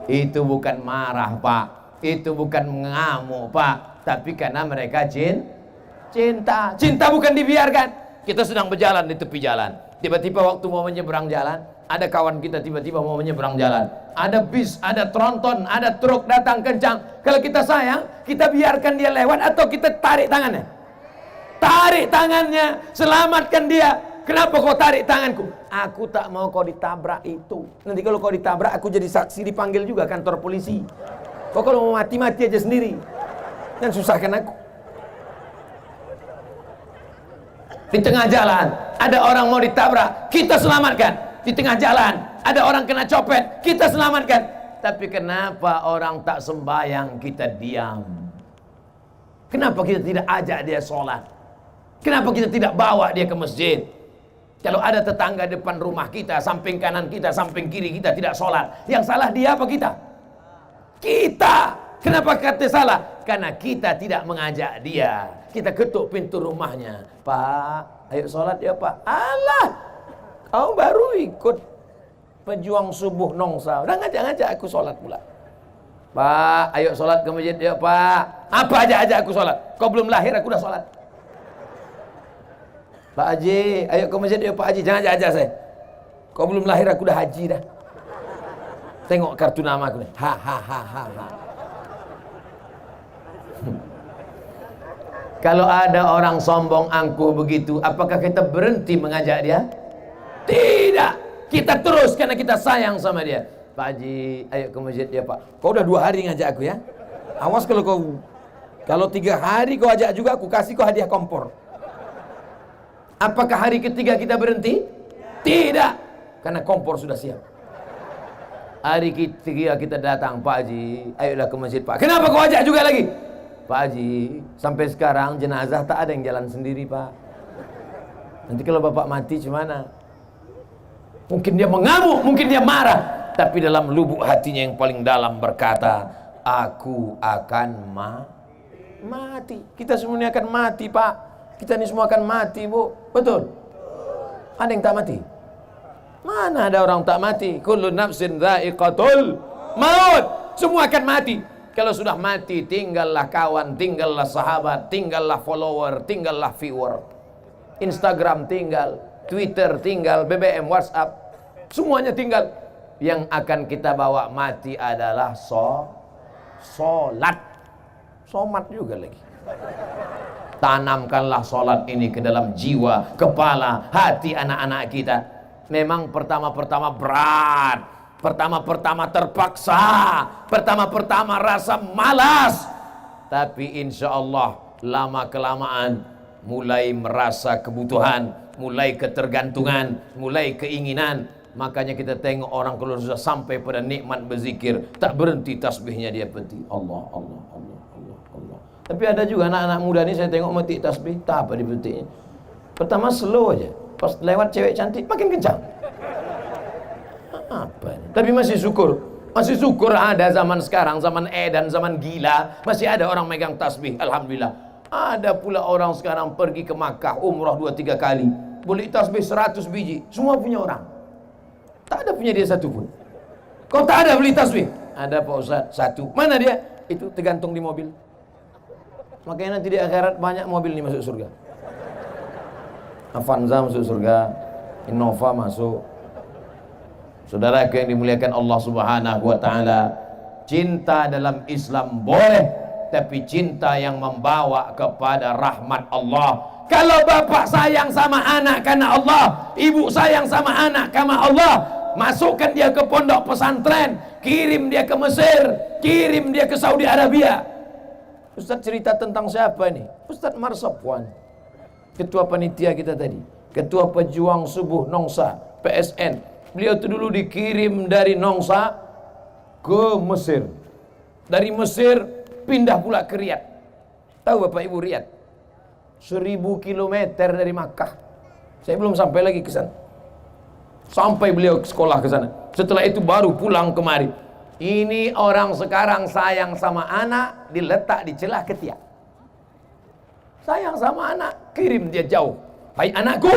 Itu bukan marah Pak, itu bukan mengamuk Pak, tapi karena mereka cinta. Cinta bukan dibiarkan. Kita sedang berjalan di tepi jalan, tiba-tiba waktu mau menyeberang jalan, ada kawan kita tiba-tiba mau menyeberang jalan, ada bis, ada tronton, ada truk datang kencang. Kalau kita sayang, kita biarkan dia lewat atau kita tarik tangannya? Tarik tangannya, selamatkan dia. Kenapa kau tarik tanganku? Aku tak mau kau ditabrak itu. Nanti kalau kau ditabrak, aku jadi saksi, dipanggil juga kantor polisi. Kau kalau mau mati-mati aja sendiri, dan susahkan aku. Di tengah jalan ada orang mau ditabrak, kita selamatkan. di tengah jalan, ada orang kena copet, kita selamatkan. Tapi kenapa orang tak sembahyang kita diam? Kenapa kita tidak ajak dia sholat? Kenapa kita tidak bawa dia ke masjid? Kalau ada tetangga depan rumah kita, samping kanan kita, samping kiri kita tidak sholat, yang salah dia apa kita? Kita. Kenapa kata salah? Karena kita tidak mengajak dia. Kita ketuk pintu rumahnya. Pak, ayo sholat ya Pak. Alah, kau baru ikut pejuang subuh nongsa, udah ngajak-ngajak aku sholat pula. Pak, ayo sholat ke masjid ya Pak. Apa aja aku sholat? Kau belum lahir aku udah sholat. Pak Haji, ayo ke masjid ya Pak Haji. Jangan ajak saya. Kau belum lahir aku udah haji dah. Tengok kartu nama aku nih. Ha ha ha ha ha. Kalau ada orang sombong angkuh begitu, apakah kita berhenti mengajak dia? Tidak. Kita terus karena kita sayang sama dia. Pak Haji, ayo ke masjid ya Pak. Kau udah 2 hari ngajak aku ya. Awas kalau 3 hari kau ajak juga, aku kasih kau hadiah kompor. Apakah hari ketiga kita berhenti? Tidak. Karena kompor sudah siap. Hari ketiga kita datang, Pak Haji, ayolah ke masjid Pak. Kenapa kau ajak juga lagi? Pak Haji, sampai sekarang jenazah tak ada yang jalan sendiri Pak. Nanti kalau Bapak mati gimana? Mungkin dia mengamuk, mungkin dia marah, tapi dalam lubuk hatinya yang paling dalam berkata, aku akan mati. Kita semuanya akan mati Pak. Kita ini semua akan mati Bu. Betul? Ada yang tak mati? Mana ada orang tak mati? Kullu nafsin dha'iqatul maut. Semua akan mati. Kalau sudah mati, tinggallah kawan, tinggallah sahabat, tinggallah follower, tinggallah viewer. Instagram tinggal, Twitter tinggal, BBM, WhatsApp, semuanya tinggal. Yang akan kita bawa mati adalah sholat. Somat juga lagi. Tanamkanlah sholat ini ke dalam jiwa, kepala, hati anak-anak kita. Memang pertama-pertama berat, pertama-pertama terpaksa, pertama-pertama rasa malas, tapi insya Allah lama-kelamaan mulai merasa kebutuhan, mulai ketergantungan, mulai keinginan. Makanya kita tengok orang kalau sudah sampai pada nikmat berzikir, tak berhenti tasbihnya dia peti. Allah, Allah, Allah, Allah, Allah. Tapi ada juga anak-anak muda ni saya tengok mati tasbih, tak apa dipetiknya. Pertama slow aja, pas lewat cewek cantik makin kencang. Apa ini? Tapi masih syukur ada zaman sekarang, zaman edan, zaman gila, masih ada orang megang tasbih, alhamdulillah. Ada pula orang sekarang pergi ke Makkah umrah 2-3 kali, beli tasbih 100 biji, semua punya orang. Tak ada punya dia satu pun. Kau tak ada beli tasbih? Ada Pak Ustaz, 1. Mana dia? Itu tergantung di mobil. Makanya nanti di akhirat banyak mobil ini masuk surga. Avanza masuk surga, Innova masuk. Saudara yang dimuliakan Allah Subhanahu wa taala, cinta dalam Islam boleh, tapi cinta yang membawa kepada rahmat Allah. Kalau bapak sayang sama anak karena Allah, ibu sayang sama anak karena Allah, masukkan dia ke pondok pesantren, kirim dia ke Mesir, kirim dia ke Saudi Arabia. Ustaz cerita tentang siapa ini? Ustaz Marsapwan, ketua panitia kita tadi, ketua pejuang subuh Nongsa, PSN. Beliau itu dulu dikirim dari Nongsa ke Mesir. Dari Mesir pindah pula ke Riyadh. Tahu Bapak Ibu Riyadh? 1000 kilometer dari Makkah. Saya belum sampai lagi ke sana. Sampai beliau sekolah ke sana. Setelah itu baru pulang kemari. Ini orang sekarang sayang sama anak, diletak di celah ketiak. Sayang sama anak, kirim dia jauh. Hai anakku,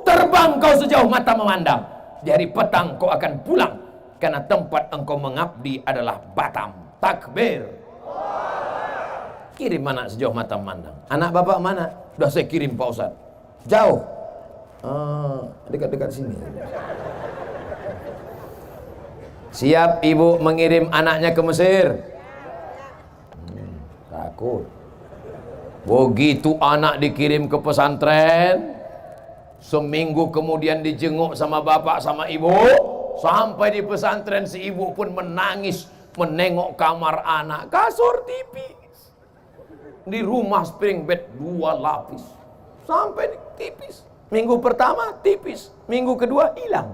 terbang kau sejauh mata memandang. Di hari petang kau akan pulang, karena tempat engkau mengabdi adalah Batam. Takbir. Kirim anak sejauh mata memandang. Anak bapak mana? Sudah saya kirim Pak Ustaz. Jauh. Dekat-dekat sini. Siap ibu mengirim anaknya ke Mesir? Takut. Begitu anak dikirim ke pesantren, seminggu kemudian dijenguk sama bapak sama ibu. Sampai di pesantren si ibu pun menangis menengok kamar anak, kasur tipis. Di rumah spring bed 2 lapis. Sampai tipis. Minggu pertama tipis, minggu kedua hilang.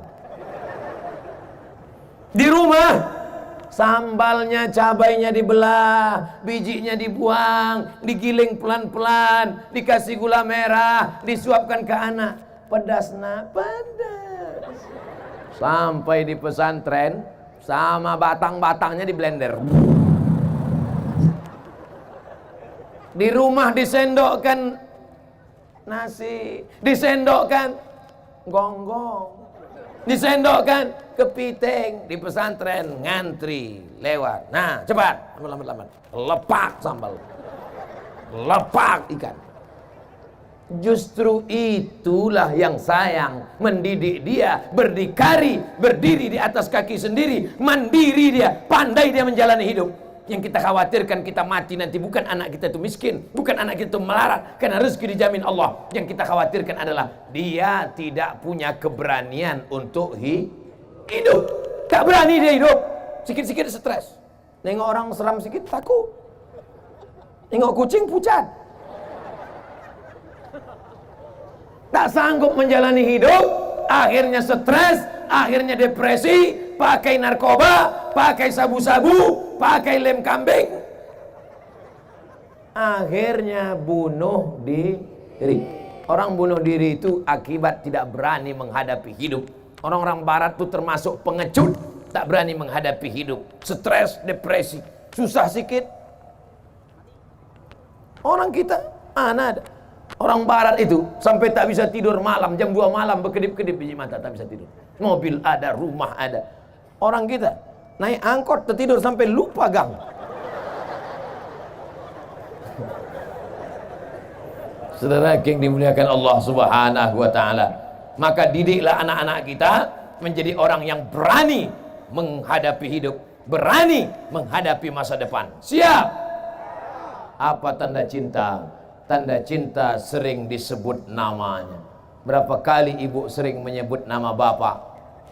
Di rumah sambalnya, cabainya dibelah, bijinya dibuang, digiling pelan-pelan, dikasih gula merah, disuapkan ke anak. Pedas nak, pedas. Sampai di pesantren, sama batang-batangnya di blender. Di rumah disendokkan nasi, disendokkan gonggong, disendokkan kepiting. Di pesantren ngantri lewat. Nah, cepat, lambat, lepak sambal, lepak ikan. Justru itulah yang sayang, mendidik dia berdikari, berdiri di atas kaki sendiri, mandiri dia, pandai dia menjalani hidup. Yang kita khawatirkan kita mati nanti bukan anak kita itu miskin, bukan anak kita itu melarat, karena rezeki dijamin Allah. Yang kita khawatirkan adalah dia tidak punya keberanian untuk hidup. Tak berani dia hidup. Sikit-sikit stres. Nengok orang seram sikit takut. Nengok kucing pucat. Tak sanggup menjalani hidup, akhirnya stres, akhirnya depresi, pakai narkoba, pakai sabu-sabu, pakai lem kambing, akhirnya bunuh diri. Orang bunuh diri itu akibat tidak berani menghadapi hidup. Orang-orang barat itu termasuk pengecut, tak berani menghadapi hidup, stres, depresi, susah sikit. Orang kita mana ada. Orang barat itu sampai tak bisa tidur malam, jam 2 malam berkedip-kedip biji mata, tak bisa tidur. Mobil ada, rumah ada. Orang kita naik angkot tertidur sampai lupa gang. Saudara yang dimuliakan Allah Subhanahu wa taala, maka didiklah anak-anak kita menjadi orang yang berani menghadapi hidup, berani menghadapi masa depan. Siap. Apa tanda cinta? Tanda cinta sering disebut namanya. Berapa kali ibu sering menyebut nama bapak?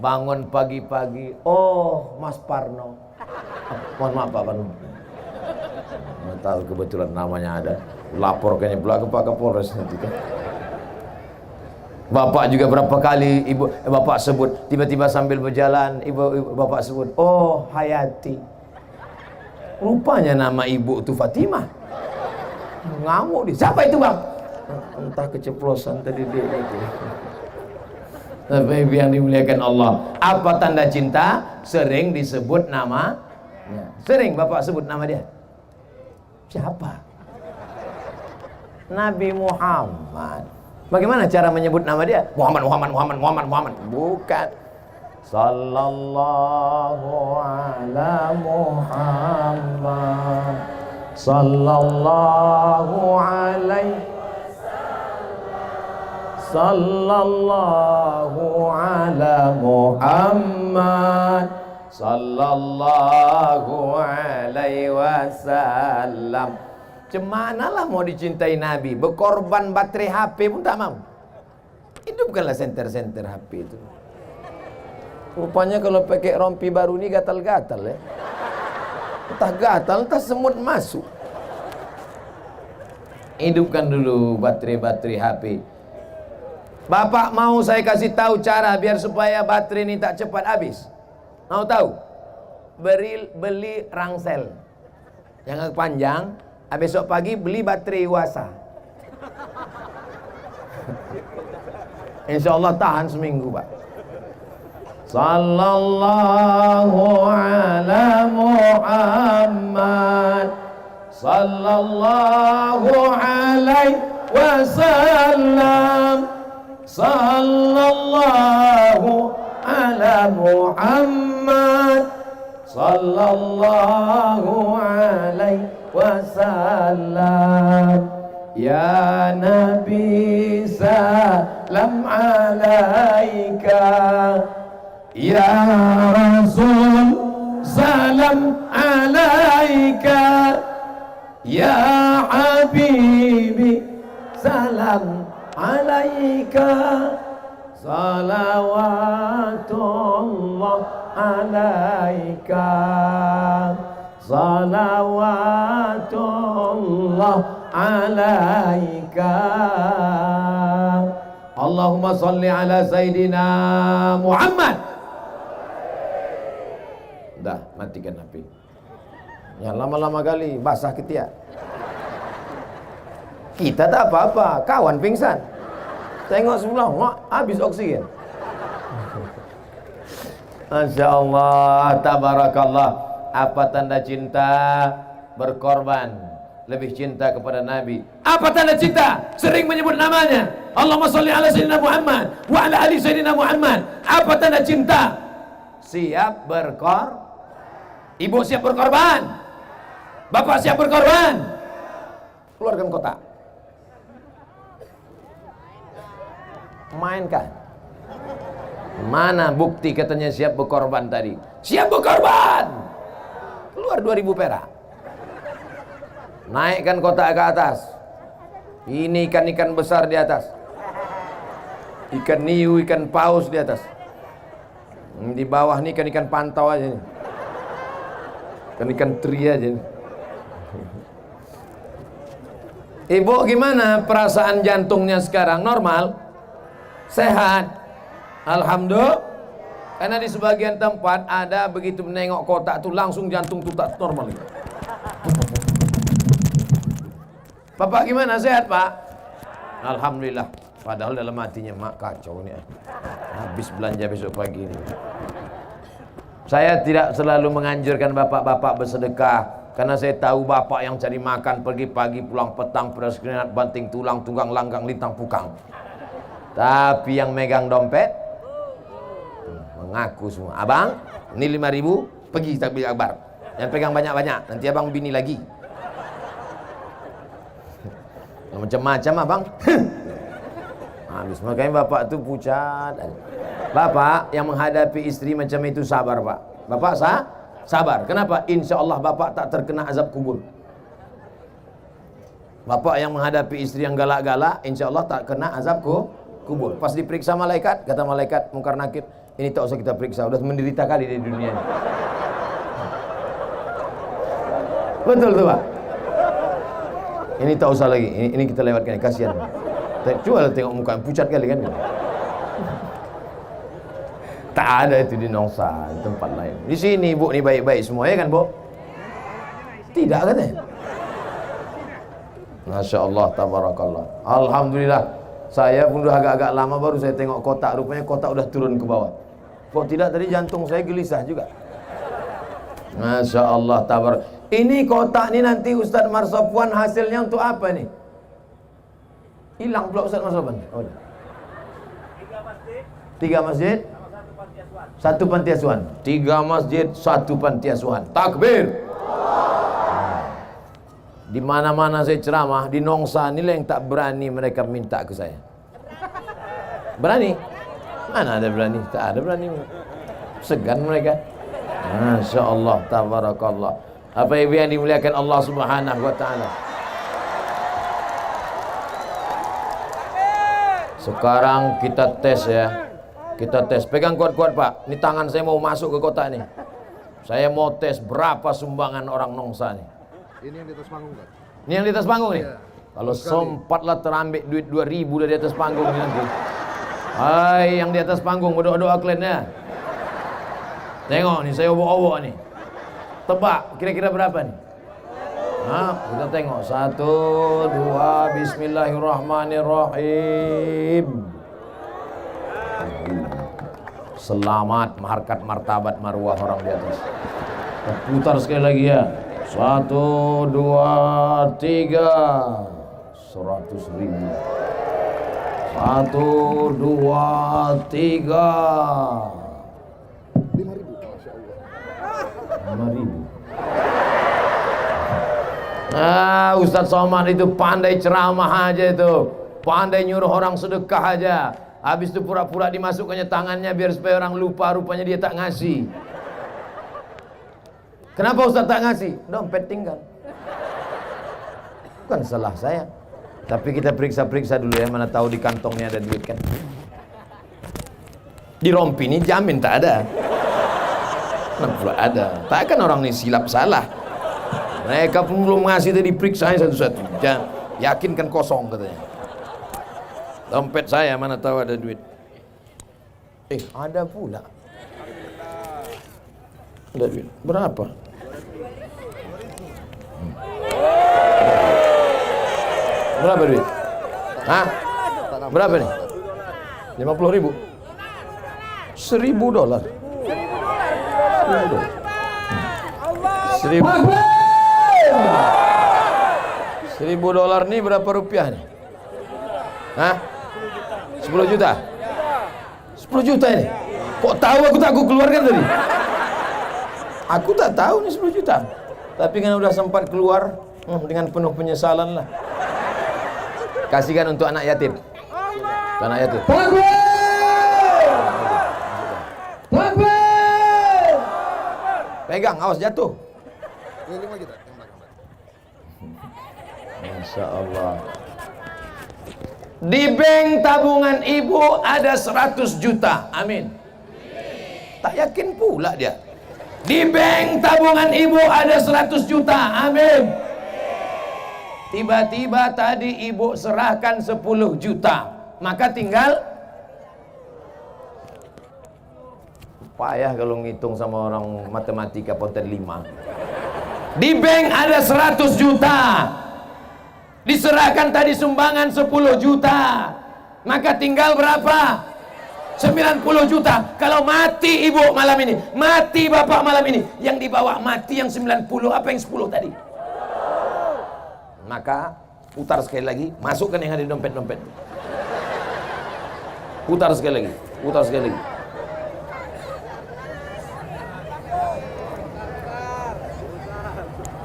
Bangun pagi-pagi, oh Mas Parno. Mohon maaf Pak Parno. Nggak tahu kebetulan namanya ada. Laporkannya pula ke Pak Kapolres nanti kan. Bapak juga berapa kali bapak sebut, tiba-tiba sambil berjalan bapak sebut, oh Hayati. Rupanya nama ibu itu Fatimah. Ngamuk dia. Siapa itu bang? Entah keceplosan tadi dia itu. Tapi yang dimuliakan Allah, apa tanda cinta? Sering disebut nama. Sering bapak sebut nama dia. Siapa? Nabi Muhammad. Bagaimana cara menyebut nama dia? Muhammad. Bukan. Sallallahu ala Muhammad. Sallallahu alaihi Sallallahu ala Muhammad. Sallallahu alaihi wasallam. Cemanalah mau dicintai Nabi, berkorban baterai HP pun tak mau. Itu bukanlah senter-senter HP itu. Rupanya kalau pakai rompi baru ini gatal-gatal ya. Entah gatal, entah semut masuk. Hidupkan dulu baterai-baterai HP. Bapak mau saya kasih tahu cara biar supaya baterai ini tak cepat habis. Mau tahu? Beli rangsel yang agak panjang. Besok pagi beli baterai Wasa. Insya Allah tahan seminggu Pak. Sallallahu ala Muhammad. Sallallahu alaihi wasallam. Sallallahu ala Muhammad. Sallallahu alaihi wasallam. Ya Nabi salam alaika. Ya Rasul salam alaika. Ya Habibi salam alaika. Salawatullah alaika. Salawatullah alaika. Allahumma salli ala Sayyidina Muhammad. matikan HP. Ya lama-lama kali basah ketiak. Kita tak apa-apa, kawan pingsan. Tengok sebelah, wah, habis oksigen. Masya Allah, tabarakallah. Apa tanda cinta? Berkorban. Lebih cinta kepada Nabi. Apa tanda cinta? Sering menyebut namanya. Allahumma sholli ala Sayyidina Muhammad wa ala ali Sayyidina Muhammad. Apa tanda cinta? Siap berkorban. Ibu siap berkorban. Bapak siap berkorban. Keluarkan kotak. Mainkan. Mana bukti katanya siap berkorban tadi? Siap berkorban. Keluar 2000 perak. Naikkan kotak ke atas. Ini ikan-ikan besar di atas. Ikan niu, ikan paus di atas. Di bawah nih ikan-ikan pantau aja nih. Ikan-ikan teri aja nih. Ibu gimana perasaan jantungnya sekarang? Normal? Sehat? Alhamdulillah. Karena di sebagian tempat ada begitu menengok kotak tuh langsung jantung tuh tak normal. Bapak gimana? Sehat Pak? Alhamdulillah. Padahal dalam hatinya mak kacau nih. Habis belanja besok pagi ini. Saya tidak selalu menganjurkan bapak-bapak bersedekah. Karena saya tahu bapak yang cari makan pergi pagi pulang petang peras keringat banting tulang tunggang langgang lintang pukang. Tapi yang megang dompet mengaku semua. Abang, ini 5.000 pergi takbir akbar. Jangan pegang banyak-banyak. Nanti abang bini lagi. Macam-macam abang. Habis makanya bapak tuh pucat. Bapak yang menghadapi istri macam itu sabar Pak. Bapak sabar. Kenapa? Insya Allah bapak tak terkena azab kubur. Bapak yang menghadapi istri yang galak-galak, insya Allah tak kena azab kubur. Pas diperiksa malaikat, kata malaikat Mungkar Nakir, ini tak usah kita periksa, udah menderita kali di dunia ini. Betul tuh Pak. Ini tak usah lagi, ini kita lewatkan, kasihan. Coba tengok muka pucat kali kan. Tak ada itu di Nongsa, di tempat lain. Di sini Bu, ini baik-baik semua ya kan Bu? Tidak katanya. Masya Allah, tabarakallah. Alhamdulillah. Saya pun udah agak-agak lama baru saya tengok kotak. Rupanya kotak udah turun ke bawah. Kok tidak tadi jantung saya gelisah juga. Masya Allah, tabar. Ini kotak ini nanti Ustadz Marsopwan hasilnya untuk apa nih? Hilang pula Ustadz Marsopwan. Oh, 3 masjid. 1 panti asuhan. 3 masjid, 1 panti asuhan. Takbir. Di mana-mana saya ceramah, di Nongsa inilah yang tak berani mereka minta ke saya. Berani? Mana ada berani? Tak ada berani. Segan mereka. Masya Allah, tabarakallah. Apa ibu yang dimuliakan Allah Subhanahu wa ta'ala. Sekarang kita tes ya. Kita tes, pegang kuat-kuat Pak. Ini tangan saya mau masuk ke kotak nih. Saya mau tes berapa sumbangan orang Nongsa nih. Ini yang di atas panggung kan? Ini yang di atas panggung nih? Iya. Kalau sempatlah terambil duit 2.000 dari atas panggung ini nanti. Hai yang di atas panggung, berdoa-doa kalian ya. Tengok nih, saya obok-obok nih. Tebak, kira-kira berapa nih? Nah, kita tengok. 1, 2, bismillahirrahmanirrahim. Selamat harkat martabat marwah orang di atas. Putar sekali lagi ya. 1, 2, 3. 100.000. 1, 2, 3. 5.000. Masya Allah. 5.000. Ustadz Somad itu pandai ceramah aja itu. Pandai nyuruh orang sedekah aja. Habis itu pura-pura dimasukkannya tangannya biar supaya orang lupa, rupanya dia tak ngasih. Kenapa Ustaz tak ngasih? Dompet tinggal. Bukan salah saya. Tapi kita periksa-periksa dulu ya, mana tahu di kantongnya ada duit kan. Di rompi ini jamin tak ada. Kenapa ada? Takkan orang ini silap salah. Mereka pun belum ngasih, tadi periksa satu-satu. Yakinkan kosong katanya. Dompet saya mana tahu ada duit. Ada pula. Ada duit. Berapa? Berapa duit? Hah? Berapa nih? 50.000. $1.000. $1.000 nih berapa rupiah nih? Hah? 10 juta? 10 juta ini? Kok tahu aku keluarkan tadi? Aku tak tahu nih 10 juta. Tapi kan udah sempat keluar dengan penuh penyesalan lah. Kasihkan untuk anak yatim. Untuk anak yatim. Pegang, awas jatuh. Keliling lagi tak? Yang belakang. Masya Allah. Di bank tabungan ibu ada 100 juta. Amin. Tak yakin pula dia. Di bank tabungan ibu ada 100 juta. Amin. Tiba-tiba tadi ibu serahkan 10 juta. Maka tinggal, payah kalau ngitung sama orang matematika ponten 5. Di bank ada 100 juta. Diserahkan tadi sumbangan 10 juta. Maka tinggal berapa? 90 juta. Kalau mati ibu malam ini, mati bapak malam ini, yang dibawa mati yang 90, apa yang 10 tadi? Maka putar sekali lagi, masukkan yang ada di dompet-dompet. Putar sekali lagi, putar sekali lagi.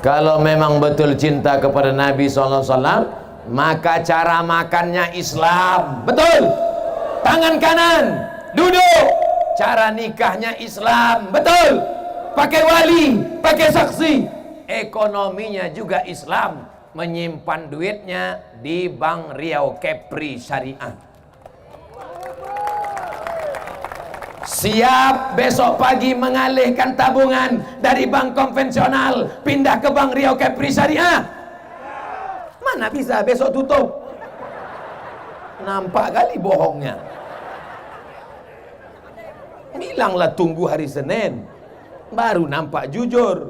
Kalau memang betul cinta kepada Nabi SAW, maka cara makannya Islam. Betul. Tangan kanan, duduk. Cara nikahnya Islam. Betul. Pakai wali, pakai saksi. Ekonominya juga Islam. Menyimpan duitnya di Bank Riau Kepri Syariah. Siap besok pagi mengalihkan tabungan dari bank konvensional pindah ke Bank Riau Kepri Syariah? Mana bisa, besok tutup. Nampak kali bohongnya. Bilanglah tunggu hari Senin, baru nampak jujur.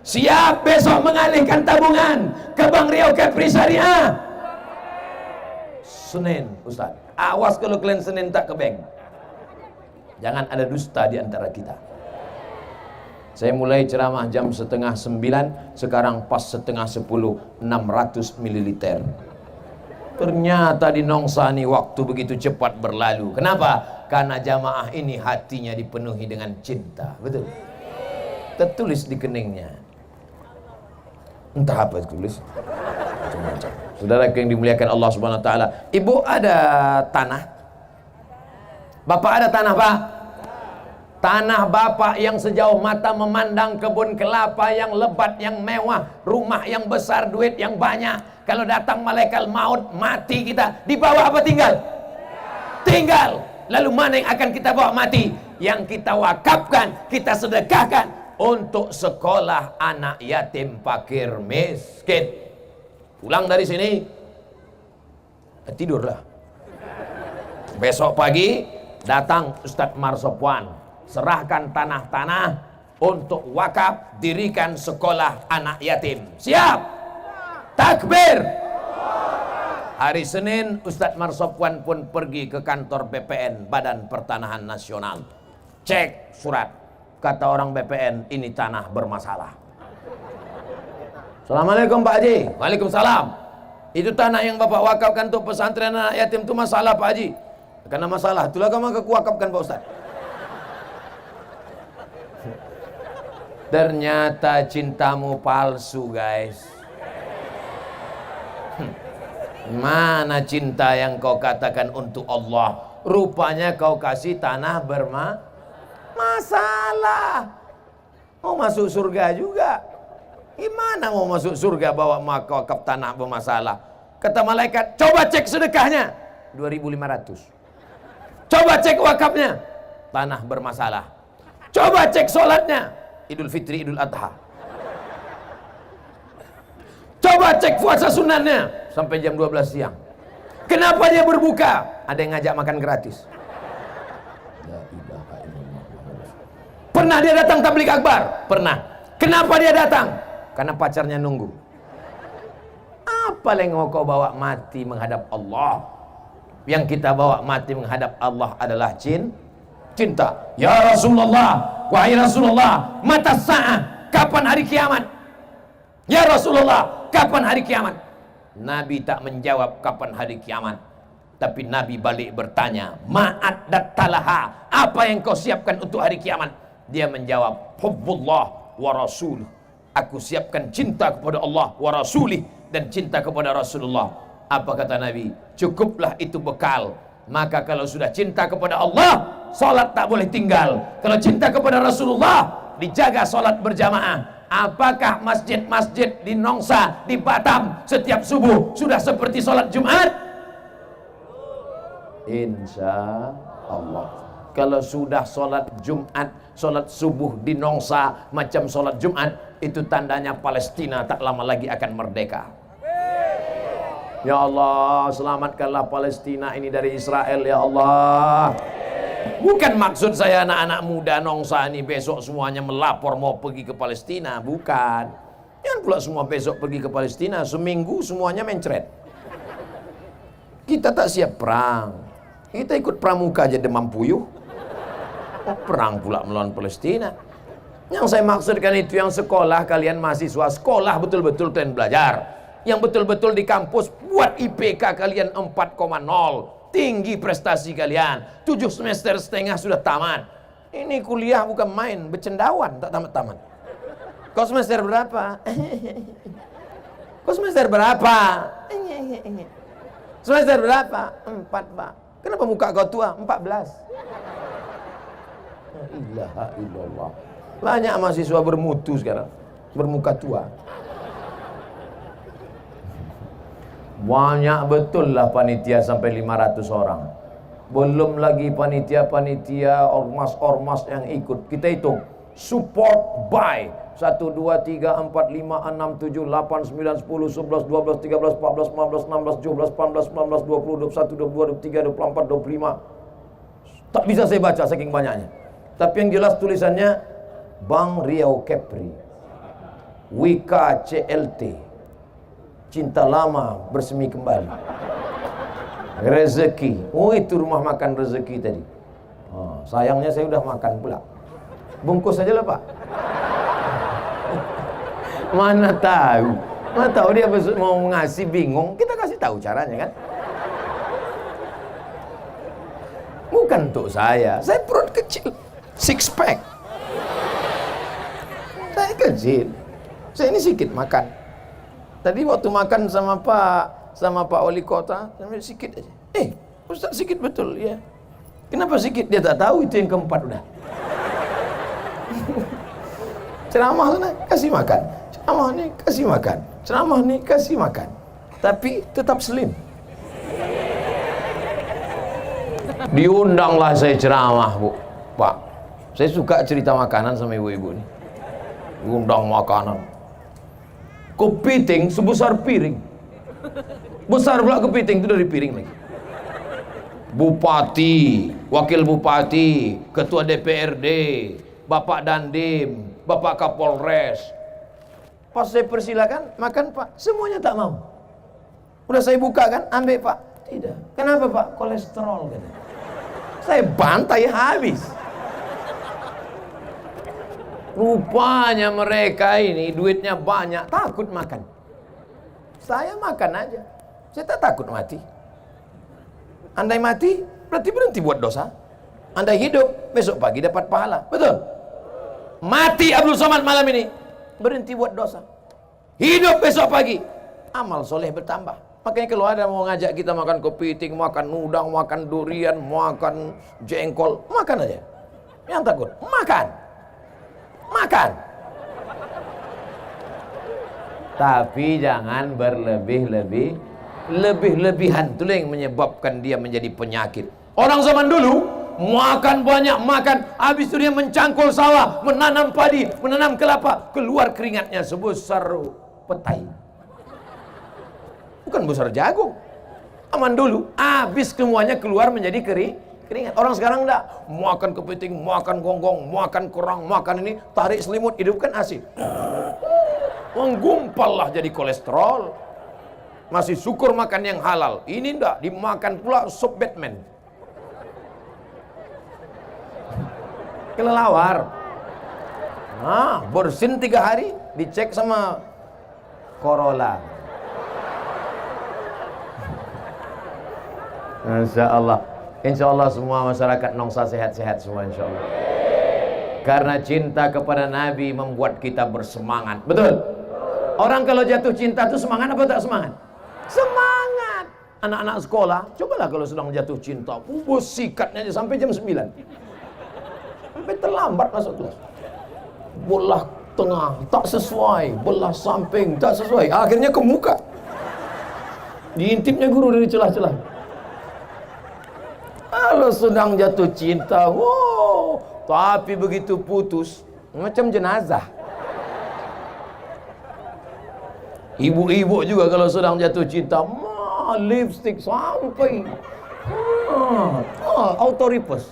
Siap besok mengalihkan tabungan ke Bank Riau Kepri Syariah? Senin, Ustaz. Awas kalau kalian Senin tak ke bank. Jangan ada dusta di antara kita. Saya mulai ceramah jam 8:30, sekarang pas 8:30, 600 ml. Ternyata di Nongsani waktu begitu cepat berlalu. Kenapa? Karena jamaah ini hatinya dipenuhi dengan cinta. Betul? Tertulis di keningnya. Entah apa tulis. Macam-macam. Saudara yang dimuliakan Allah Subhanahu wa taala, ibu ada tanah? Bapak ada tanah, Pak? Tanah bapak yang sejauh mata memandang, kebun kelapa yang lebat, yang mewah, rumah yang besar, duit yang banyak. Kalau datang malaikat maut, mati kita, dibawa apa tinggal? Tinggal. Lalu mana yang akan kita bawa mati? Yang kita wakafkan, kita sedekahkan untuk sekolah anak yatim fakir miskin. Pulang dari sini, tidurlah. Besok pagi datang Ustadz Marsopwan, serahkan tanah-tanah untuk wakaf, dirikan sekolah anak yatim. Siap? Takbir. Hari Senin Ustadz Marsopwan pun pergi ke kantor BPN, Badan Pertanahan Nasional. Cek surat, kata orang BPN, ini tanah bermasalah. Assalamualaikum Pak Haji. Waalaikumsalam. Itu tanah yang Bapak wakafkan untuk pesantren anak yatim itu masalah Pak Haji. Karena masalah, itulah kamu kekuakafkan Pak Ustaz. Ternyata cintamu palsu guys. Mana cinta yang kau katakan untuk Allah? Rupanya kau kasih tanah bermasalah. Mau masuk surga juga. Gimana mau masuk surga bawa wakaf tanah bermasalah? Kata malaikat, coba cek sedekahnya. 2.500. Coba cek wakafnya, tanah bermasalah. Coba cek sholatnya, Idul Fitri, Idul Adha. Coba cek puasa sunatnya, sampai jam 12 siang. Kenapa dia berbuka? Ada yang ngajak makan gratis. Pernah dia datang tabligh akbar? Pernah. Kenapa dia datang? Karena pacarnya nunggu. Apa yang mau kau bawa mati menghadap Allah? Yang kita bawa mati menghadap Allah adalah cinta. Ya Rasulullah, wahai Rasulullah, mata sa'ah, kapan hari kiamat? Ya Rasulullah, kapan hari kiamat? Nabi tak menjawab kapan hari kiamat, tapi Nabi balik bertanya, ma'ad dattalaha, apa yang kau siapkan untuk hari kiamat? Dia menjawab, hubbullah wa rasuluh, aku siapkan cinta kepada Allah wa rasulih, dan cinta kepada Rasulullah. Apa kata Nabi? Cukuplah itu bekal. Maka kalau sudah cinta kepada Allah, salat tak boleh tinggal. Kalau cinta kepada Rasulullah, dijaga salat berjamaah. Apakah masjid-masjid di Nongsa, di Batam setiap subuh sudah seperti salat Jumat? Insya Allah. Kalau sudah salat Jumat, salat subuh di Nongsa macam salat Jumat, itu tandanya Palestina tak lama lagi akan merdeka. Ya Allah, selamatkanlah Palestina ini dari Israel, ya Allah. Bukan maksud saya anak-anak muda Nongsa ini besok semuanya melapor mau pergi ke Palestina, bukan. Jangan pula semua besok pergi ke Palestina, seminggu semuanya mencret. Kita tak siap perang. Kita ikut pramuka aja demam puyuh. Oh, perang pula melawan Palestina. Yang saya maksudkan itu yang sekolah, kalian mahasiswa sekolah betul-betul kalian belajar. Yang betul-betul di kampus buat IPK kalian 4,0, tinggi prestasi kalian, 7 semester setengah sudah tamat. Ini kuliah bukan main, bercendawan tak tamat-tamat. Kau semester berapa? Kau semester berapa? Semester berapa? 4, Pak. Kenapa muka kau tua? 14. La ilaha illallah. Banyak mahasiswa bermutu sekarang, bermuka tua. Banyak betul lah panitia sampai 500 orang. Belum lagi panitia-panitia, ormas-ormas yang ikut. Kita hitung, support by 1, 2, 3, 4, 5, 6, 7, 8, 9, 10, 11, 12, 13, 14, 15, 16, 17, 18, 19, 20, 21, 22, 23, 24, 25. Tak bisa saya baca saking banyaknya. Tapi yang jelas tulisannya Bang Riau Kepri, Wika CLT, cinta lama bersemi kembali, rezeki. Oh, itu rumah makan rezeki tadi. Oh, sayangnya saya udah makan pula. Bungkus aja lah, Pak. Mana tahu dia mau ngasih bingung, kita kasih tahu caranya kan. Bukan untuk saya perut kecil, 6 pack. Saya kecil, saya ini sedikit makan. Tadi waktu makan sama Pak Wali Kota, sampai sikit aja. Ustaz sikit betul ya. Kenapa sikit? Dia tak tahu itu yang keempat udah. Ceramah sana kasih makan, ceramah nih kasih makan, ceramah nih kasih makan, tapi tetap slim. Diundanglah saya ceramah, Bu. Pak, saya suka cerita makanan sama ibu-ibu nih. Diundang makanan. Kepiting sebesar piring. Besar pula kepiting itu dari piring lagi. Bupati, wakil bupati, ketua DPRD, Bapak Dandim, Bapak Kapolres. Pas saya persilakan makan, Pak, semuanya tak mau. Udah saya buka kan, ambil, Pak. Tidak. Kenapa, Pak? Kolesterol katanya. Saya bantai habis. Rupanya mereka ini duitnya banyak, takut makan. Saya makan aja. Saya tak takut mati. Andai mati, berarti berhenti buat dosa. Andai hidup, besok pagi dapat pahala. Betul? Mati Abdul Somad malam ini, berhenti buat dosa. Hidup besok pagi, amal soleh bertambah. Makanya kalau ada mau ngajak kita makan kepiting, makan udang, makan durian, makan jengkol, makan aja. Yang takut, makan. Makan. Tapi jangan berlebih-lebihan. Itu yang menyebabkan dia menjadi penyakit. Orang zaman dulu makan banyak, makan, habis itu dia mencangkul sawah, menanam padi, menanam kelapa, keluar keringatnya sebesar petai. Bukan besar jagung. Aman dulu, habis semuanya keluar menjadi Keringat. Orang sekarang enggak, makan kepiting, makan gonggong, makan kerang, makan ini, tarik selimut, hidupkan AC. Menggumpal lah jadi kolesterol. Masih syukur makan yang halal. Ini enggak, dimakan pula sup Batman. Kelelawar. Nah, bersin 3 hari, dicek sama Corolla. Insya Allah. Insya Allah semua masyarakat Nongsa sehat-sehat semua insya Allah. Karena cinta kepada Nabi membuat kita bersemangat. Betul? Orang kalau jatuh cinta itu semangat apa tak semangat? Semangat. Anak-anak sekolah, cobalah kalau sedang jatuh cinta, sikatnya aja sampai jam 9. Sampai terlambat masuk kelas. Belah tengah tak sesuai, belah samping tak sesuai, akhirnya ke muka. Diintipnya guru dari celah-celah. Kalau sedang jatuh cinta, wow, tapi begitu putus, macam jenazah. Ibu-ibu juga kalau sedang jatuh cinta, lipstick sampai autoripes.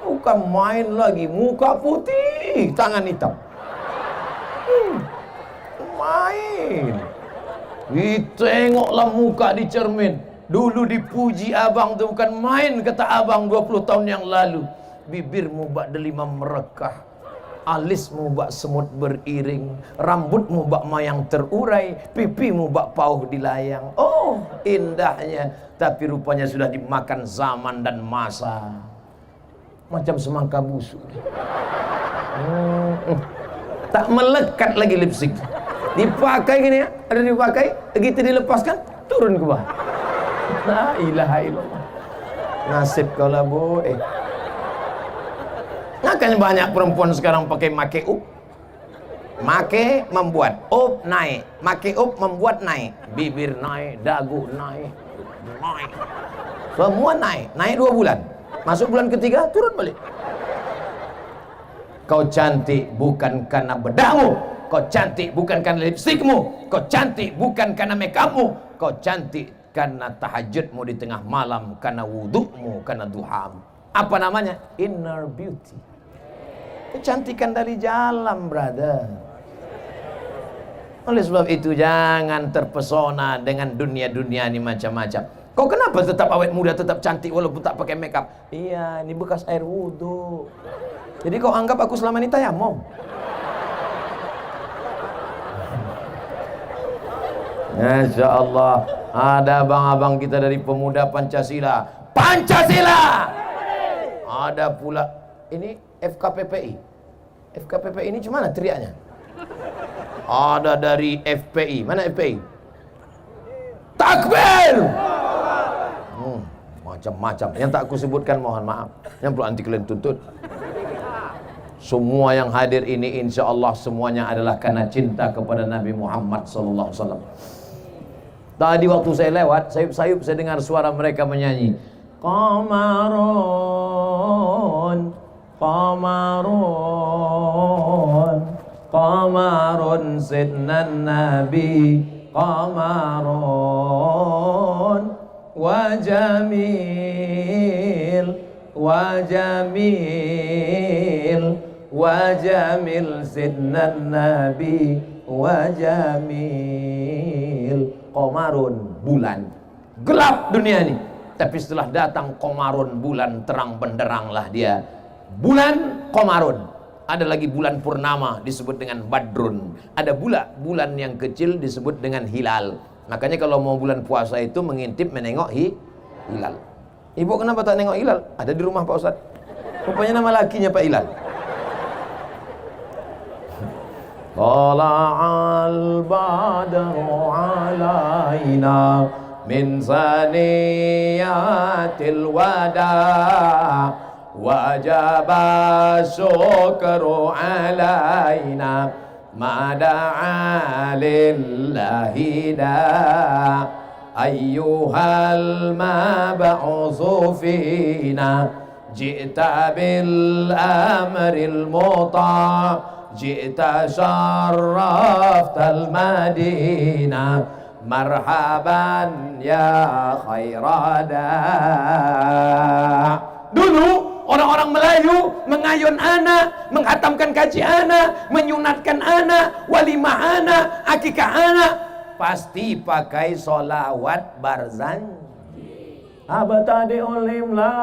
Bukan main lagi, muka putih, tangan hitam. Main. Ditengoklah muka di cermin. Dulu dipuji abang tu bukan main, kata abang 20 tahun yang lalu. Bibirmu bak delima merekah, alismu bak semut beriring, rambutmu bak mayang terurai, pipimu bak pauh dilayang. Oh, indahnya, tapi rupanya sudah dimakan zaman dan masa. Macam semangka busuk. Tak melekat lagi lipstick. Dipakai gini ya, ada dipakai, begitu dilepaskan, turun ke bawah. La ilaha illallah. Nasib kau lah bu. Makanya banyak perempuan sekarang pakai make up. Make membuat up naik, make up membuat naik, bibir naik, dagu naik, naik, semua naik, naik 2 bulan. Masuk bulan ketiga turun balik. Kau cantik bukan karena bedahmu, kau cantik bukan karena lipstikmu, kau cantik bukan karena makeupmu, kau cantik karena tahajudmu di tengah malam, karena wudukmu, karena duhamu. Apa namanya? Inner beauty. Kecantikan dari dalam, brother. Oleh sebab itu jangan terpesona dengan dunia-dunia ini macam-macam. Kau kenapa tetap awet muda, tetap cantik walaupun tak pakai makeup? Iya, ini bekas air wudhu. Jadi kau anggap aku selama ini tayamum? Masya Allah. Ada abang-abang kita dari pemuda Pancasila. Pancasila! Ada pula ini FKPPI. FKPPI ini cuma mana teriaknya? Ada dari FPI. Mana FPI? Takbir! Macam-macam. Yang tak aku sebutkan mohon maaf. Yang perlu anti kalian tuntut. Semua yang hadir ini insya Allah semuanya adalah karena cinta kepada Nabi Muhammad SAW. Tadi waktu saya lewat, sayup-sayup saya dengar suara mereka menyanyi. Qamarun, Qamarun, Qamarun sidnan Nabi, Qamarun, wa jamil, wa jamil, wa jamil sidnan Nabi, wa jamil. Qamarun, bulan. Gelap dunia ini. Tapi setelah datang Qamarun, bulan terang benderanglah dia. Bulan Qamarun. Ada lagi bulan purnama disebut dengan Badrun. Ada pula bulan yang kecil disebut dengan Hilal. Makanya kalau mau bulan puasa itu mengintip menengok hilal. Ibu kenapa tak nengok hilal? Ada di rumah Pak Ustaz. Rupanya nama lakinya Pak Hilal. Tala'al badru alaina min saniyatil wada wajaba syukru alaina ma da'a lillahi da ayyuhal mab'utsu fina ji'ta bil amril muta' Jita syarraftal Madinah marhaban ya khairada Dulu orang-orang Melayu mengayun anak, menghatamkan kaji anak, menyunatkan anak, walimah anak, akikah anak, pasti pakai solawat barzanji. Abtadi ulimla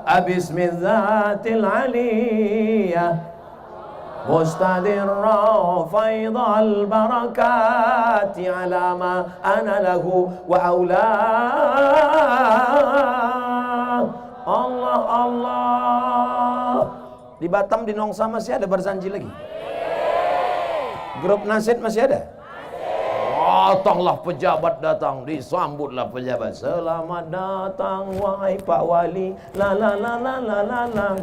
abismizatil aliyah مستدرا فيض البركات على ما أنا له وأولاه. Allah Allah. Di Batam, di Nongsa masih ada barzanji lagi? Grup Nasid masih ada? Datanglah pejabat, datang, disambutlah pejabat. Selamat datang wahai Pak Wali. La la la la la la la.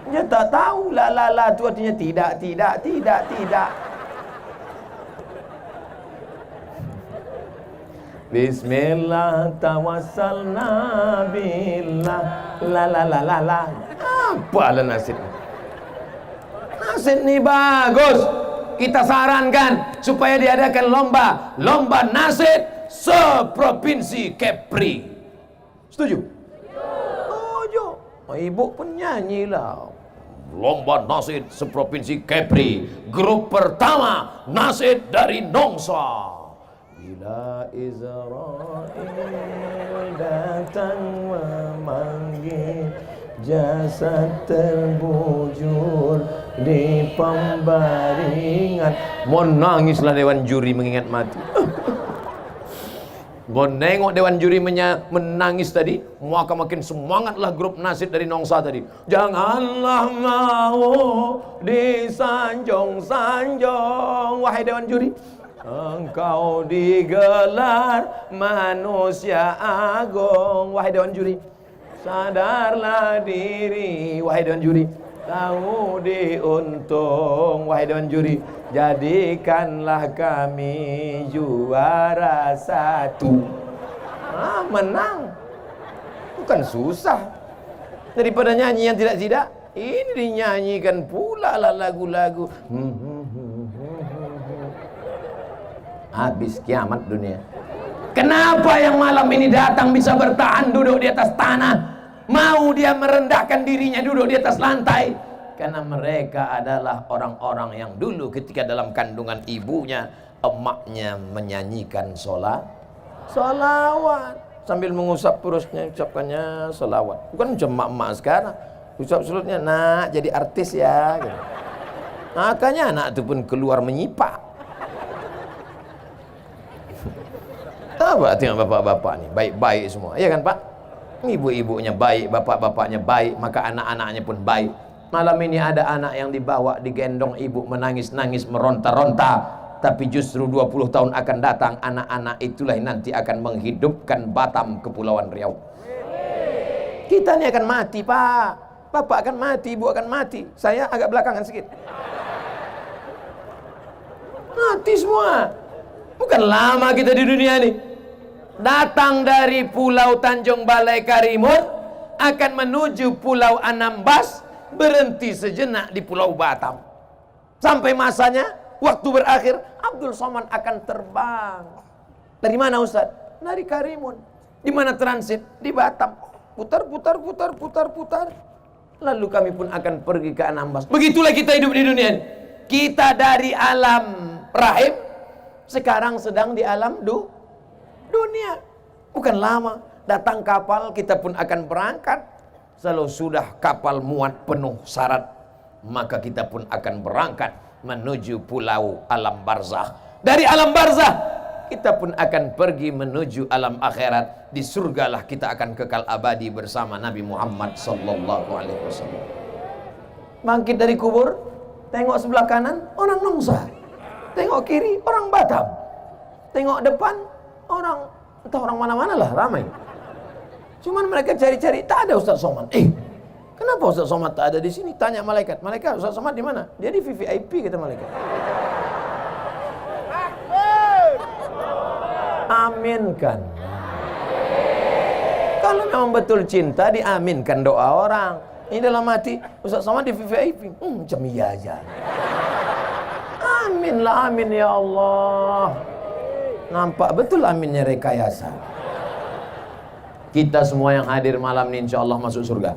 Dia tak tahu la la la tu artinya tidak. Bismillah tawassalna billah la la la la la. Apalah nasib. Nasib ni bagus. Kita sarankan supaya diadakan lomba nasib seprovinsi Kepri. Setuju? Setuju. Ibu pun nyanyilah. Lomba nasid seprovinsi Kepri. Grup pertama nasid dari Nongsa. Bila Israel datang memanggil, jasad terbujur di pembaringan. Mau nangislah dewan juri mengingat mati. Mau nengok dewan juri menangis tadi, maka makin semangatlah grup nasid dari Nongsa tadi. Janganlah mau disanjung-sanjung, wahai dewan juri. Engkau digelar manusia agung, wahai dewan juri. Sadarlah diri, wahai dewan juri. Tahu diuntung, wahai dewan juri. Jadikanlah kami juara satu. Menang. Bukan susah. Daripada nyanyi yang tidak-tidak, ini dinyanyikan pula lah lagu-lagu. Habis kiamat dunia. Kenapa yang malam ini datang bisa bertahan duduk di atas tanah? Mau dia merendahkan dirinya duduk di atas lantai? Karena mereka adalah orang-orang yang dulu ketika dalam kandungan ibunya, emaknya menyanyikan solawat sambil mengusap perutnya, ucapkannya solawat. Bukan macam emak-emak sekarang, usap perutnya, nak jadi artis ya gitu. Makanya anak itu pun keluar menyipak. Apa tengok bapak-bapak ni baik-baik semua, ya kan Pak? Ibu-ibunya baik, bapak-bapaknya baik, maka anak-anaknya pun baik. Malam ini ada anak yang dibawa, digendong ibu, menangis-nangis, meronta-ronta. Tapi justru 20 tahun akan datang, anak-anak itulah yang nanti akan menghidupkan Batam, Kepulauan Riau. Kita ini akan mati, Pak. Bapak akan mati, ibu akan mati. Saya agak belakangan sedikit. Mati semua. Bukan lama kita di dunia ini. Datang dari Pulau Tanjung Balai Karimun, akan menuju Pulau Anambas, berhenti sejenak di Pulau Batam. Sampai masanya, waktu berakhir, Abdul Somad akan terbang. Dari mana Ustaz? Dari Karimun. Di mana transit? Di Batam. Putar. Lalu kami pun akan pergi ke Anambas. Begitulah kita hidup di dunia ini. Kita dari alam rahim, sekarang sedang di alam dunia. Bukan lama. Datang kapal, kita pun akan berangkat. Kalau sudah kapal muat penuh syarat, maka kita pun akan berangkat menuju pulau alam barzah. Dari alam barzah, kita pun akan pergi menuju alam akhirat. Di surgalah kita akan kekal abadi bersama Nabi Muhammad sallallahu alaihi wasallam. Bangkit dari kubur, tengok sebelah kanan, orang Nongsa. Tengok kiri, orang Batam. Tengok depan, orang, entah orang mana-mana lah, ramai. Cuman mereka cari-cari, tak ada Ustaz Somad. Kenapa Ustaz Somad tak ada di sini? Tanya malaikat. Malaikat, Ustaz Somad di mana? Dia di VVIP, kata malaikat. Aminkan. Kalau memang betul cinta, diaminkan doa orang. Ini dalam hati, Ustaz Somad di VVIP. Macam iya aja. Amin lah, amin ya Allah. Nampak betul aminnya rekayasa. Kita semua yang hadir malam ini insya Allah masuk surga.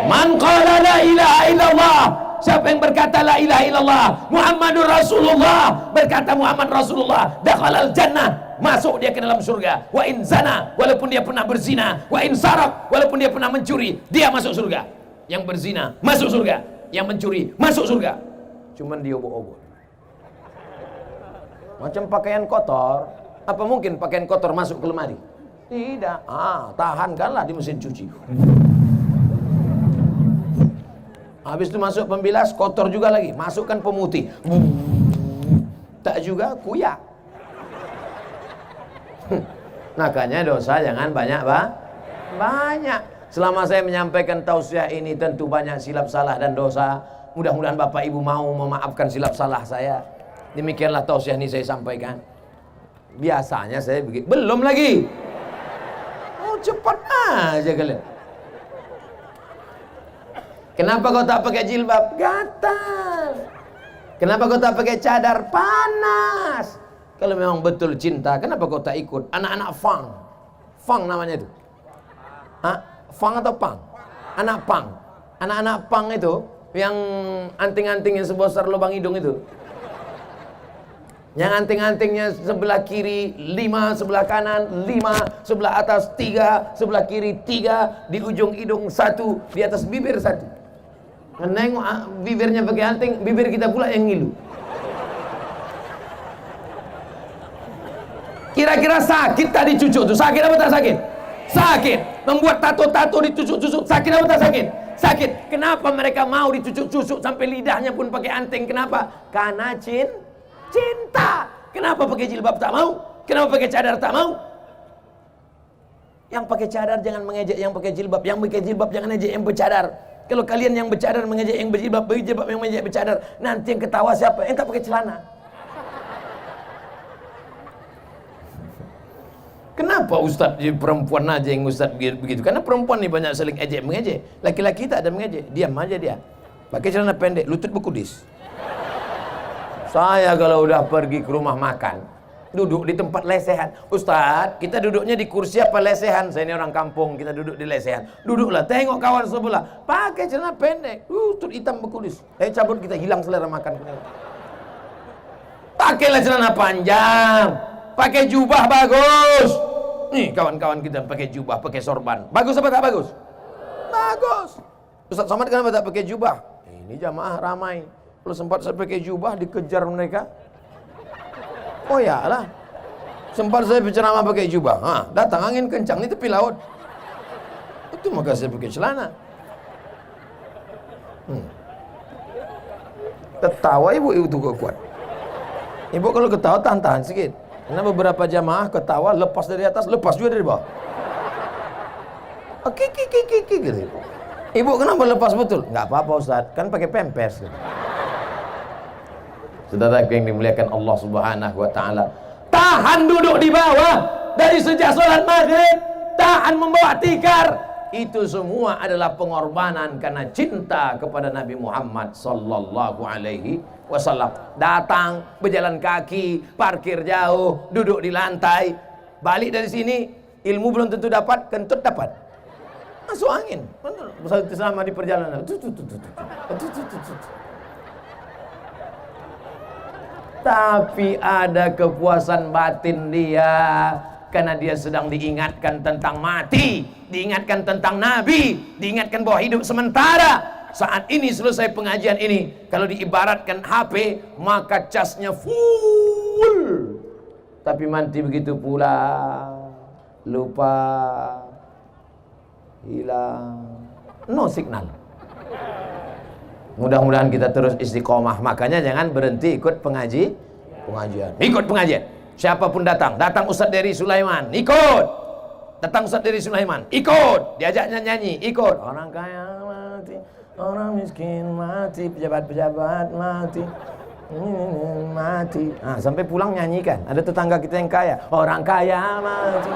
Man qala la ilaha illallah, siapa yang berkata la ilaha illallah Muhammadur Rasulullah, berkata Muhammad Rasulullah, dakhalal jannah, masuk dia ke dalam surga. Wa in zana, walaupun dia pernah berzina. Wa in sarak, walaupun dia pernah mencuri, dia masuk surga. Yang berzina masuk surga, yang mencuri masuk surga. Cuman dia obok-obok. Macam pakaian kotor, apa mungkin pakaian kotor masuk ke lemari? Tidak. Tahankanlah di mesin cuci. Habis itu masuk pembilas, kotor juga lagi. Masukkan pemutih. Tak juga kuyak. Makanya dosa jangan banyak, banyak. Selama saya menyampaikan tausiah ini tentu banyak silap salah dan dosa. Mudah-mudahan Bapak Ibu mau memaafkan silap salah saya. Demikianlah tausiah ini saya sampaikan. Biasanya saya begitu. Belum lagi. Oh, cepat aja kalian. Kenapa kau tak pakai jilbab? Gatal. Kenapa kau tak pakai cadar? Panas. Kalau memang betul cinta, kenapa kau tak ikut anak-anak fang? Fang namanya itu. Fang atau pang? Anak pang. Anak-anak pang itu yang anting-anting yang sebesar lubang hidung itu. Yang anting-antingnya sebelah kiri 5, sebelah kanan 5, sebelah atas 3, sebelah kiri 3, di ujung hidung 1, di atas bibir 1. Menengok bibirnya pakai anting, bibir kita pula yang ngilu. Kira-kira sakit tadi cucuk tuh? Sakit apa tak sakit? Sakit. Membuat tato-tato ditusuk-tusuk, sakit apa tak sakit? Sakit. Kenapa mereka mau ditusuk-tusuk sampai lidahnya pun pakai anting? Kenapa? Karena cinta. Kenapa pakai jilbab tak mau? Kenapa pakai cadar tak mau? Yang pakai cadar jangan mengejek yang pakai jilbab. Yang pakai jilbab jangan ejek yang bercadar. Kalau kalian yang bercadar mengejek yang berjilbab, berjilbab yang mengejek bercadar, nanti yang ketawa siapa? Yang tak pakai celana. Kenapa ustaz perempuan aja yang ustaz begitu? Karena perempuan ni banyak saling ejek mengejek. Laki-laki tak ada mengejek. Diam aja dia. Pakai celana pendek, lutut berkudis. Saya kalau udah pergi ke rumah makan, duduk di tempat lesehan. Ustaz, kita duduknya di kursi apa lesehan? Saya ini orang kampung, kita duduk di lesehan. Duduklah, tengok kawan sebelah, pakai celana pendek, lutut hitam berkudis. Cabut, kita hilang selera makan. Pakailah celana panjang, pakai jubah bagus. Nih kawan-kawan kita pakai jubah, pakai sorban. Bagus apa tak bagus? Bagus. Ustaz Somad kenapa tak pakai jubah? Ini jamaah ramai. Kalau sempat saya pakai jubah dikejar mereka. Oh ya lah. Sempat saya berceramah pakai jubah. Datang angin kencang di tepi laut. Itu maka saya pakai celana. Ketawa ibu itu kuat. Ibu kalau ketawa tahan-tahan sedikit. Karena beberapa jamaah ketawa lepas dari atas, lepas juga dari bawah. Kiki gitu. Ibu kenapa lepas betul? Enggak apa-apa Ustaz, kan pakai pampers. Saudara yang dimuliakan Allah Subhanahu wa taala, tahan duduk di bawah dari sejak salat maghrib, tahan membawa tikar. Itu semua adalah pengorbanan karena cinta kepada Nabi Muhammad sallallahu alaihi wasallam. Datang berjalan kaki, parkir jauh, duduk di lantai. Balik dari sini, ilmu belum tentu dapat, kentut dapat. Masuk angin. Benar. Selama di perjalanan. Tapi ada kepuasan batin dia karena dia sedang diingatkan tentang mati, diingatkan tentang Nabi, diingatkan bahwa hidup sementara. Saat ini selesai pengajian ini, kalau diibaratkan HP, maka casnya full. Tapi mati begitu pula, lupa, hilang, no signal. Mudah-mudahan kita terus istiqomah. Makanya jangan berhenti ikut pengajian. Ikut pengajian. Siapapun datang Ustaz dari Sulaiman, ikut. Datang Ustaz dari Sulaiman, ikut. Diajaknya nyanyi, ikut. Orang kaya mati, orang miskin mati, pejabat-pejabat mati, mati. Sampai pulang nyanyikan. Ada tetangga kita yang kaya, orang kaya mati.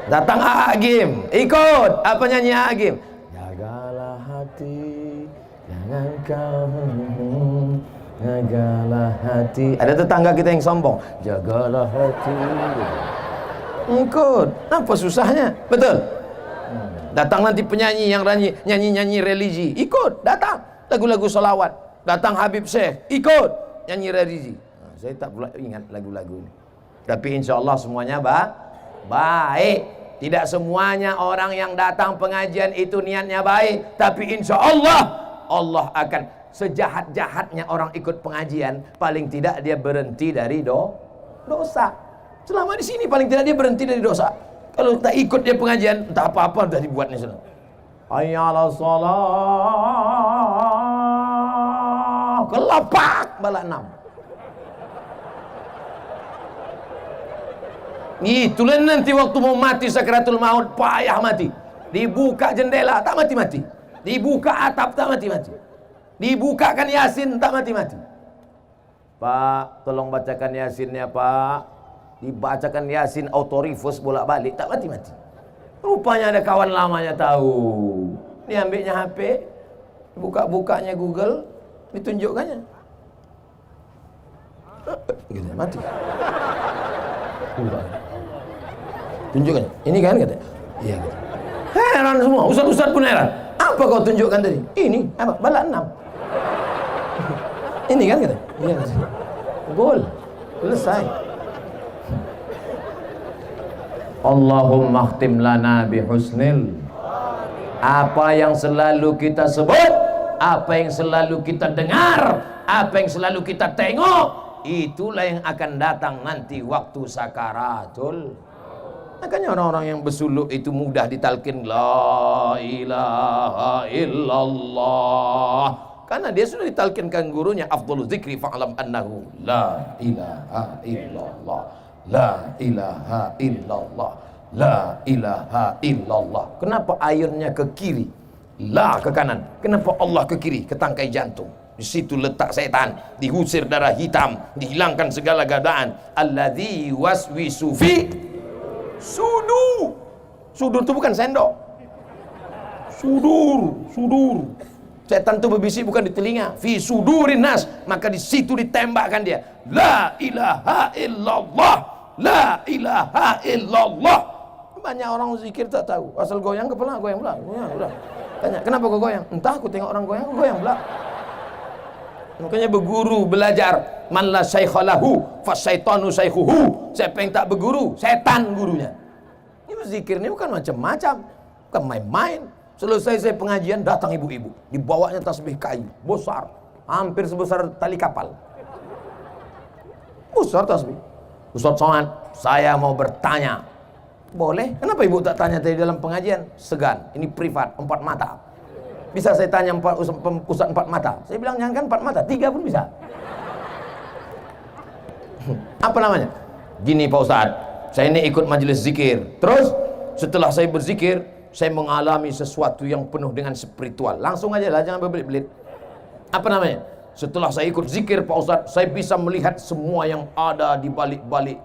Datang Agim, ikut. Apa nyanyi Agim? Jagalah hati, jangan kau Jagalah hati. Ada tetangga kita yang sombong. Jagalah hati. Ikut. Apa susahnya? Betul. Datang nanti penyanyi yang nyanyi religi, ikut, datang. Lagu-lagu salawat, datang Habib Syekh, ikut nyanyi religi. Saya tak pula ingat lagu-lagu ini. Tapi insya Allah semuanya baik. Tidak semuanya orang yang datang pengajian itu niatnya baik, tapi insya Allah Allah akan, sejahat-jahatnya orang ikut pengajian, paling tidak dia berhenti dari dosa. Selama di sini paling tidak dia berhenti dari dosa. Kalau tak ikut dia pengajian, entah apa-apa sudah dibuatnya sana. Hayya 'alas shalah. Kelapak bala 6. Itulah nanti waktu mau mati sakaratul maut, payah mati. Dibuka jendela tak mati-mati. Dibuka atap tak mati-mati. Dibukakan Yasin tak mati-mati. Pak, tolong bacakan Yasinnya, Pak. Dibacakan Yasin autorifus bolak-balik tak mati-mati. Rupanya ada kawan lamanya tahu. Dia ambilnya HP, buka-bukanya Google, ditunjukkannya. Gitu, mati. Tunjukkan. Ini kan kata. Iya gitu. Heran semua, ustaz-ustaz pun heran. Apa kau tunjukkan tadi? Ini apa? Balak 6. Ini kan kata. Iya kata. Gol. Selesai. Allahumma khtim lana bihusnil. Apa yang selalu kita sebut, apa yang selalu kita dengar, apa yang selalu kita tengok, itulah yang akan datang nanti waktu sakaratul. Makanya orang-orang yang bersuluk itu mudah ditalkin la ilaha illallah, karena dia sudah ditalkinkan gurunya, afdhalul zikri fa'lam annahu la ilaha illallah, la ilaha illallah, la ilaha illallah. Kenapa airnya ke kiri, la ke kanan? Kenapa Allah ke kiri, ke tangkai jantung? Di situ letak setan, diusir darah hitam, dihilangkan segala godaan. Alladzi waswisu fi sudur. Sudur itu bukan sendok. Sudur. Setan itu berbisik bukan di telinga. Fi sudurin nas, maka di situ ditembakkan dia. La ilaha illallah, la ilaha illallah. Banyak orang zikir tak tahu, asal goyang kepala, goyang pula. Ya, udah. Tanya, kenapa kau goyang? Entah, aku tengok orang goyang, aku goyang pula. Makanya berguru, belajar. Man la syaikha lahu fasyaitanu syaikhuhu. Siapa yang tak berguru, setan gurunya. Ini zikir ini bukan macam-macam, bukan main-main. Selesai saya pengajian, datang ibu-ibu, dibawanya tasbih kayu besar, hampir sebesar tali kapal. Besar tasbih. Ustaz Somad, saya mau bertanya. Boleh? Kenapa ibu tak tanya tadi dalam pengajian? Segan, ini privat, 4 mata. Bisa saya tanya Ustaz 4 mata? Saya bilang jangan kan 4 mata, 3 pun bisa. Apa namanya? Gini Pak Ustaz, saya ini ikut majelis zikir. Terus setelah saya berzikir, saya mengalami sesuatu yang penuh dengan spiritual. Langsung aja lah, jangan berbelit-belit. Apa namanya? Setelah saya ikut zikir Pak Ustaz, saya bisa melihat semua yang ada di balik-balik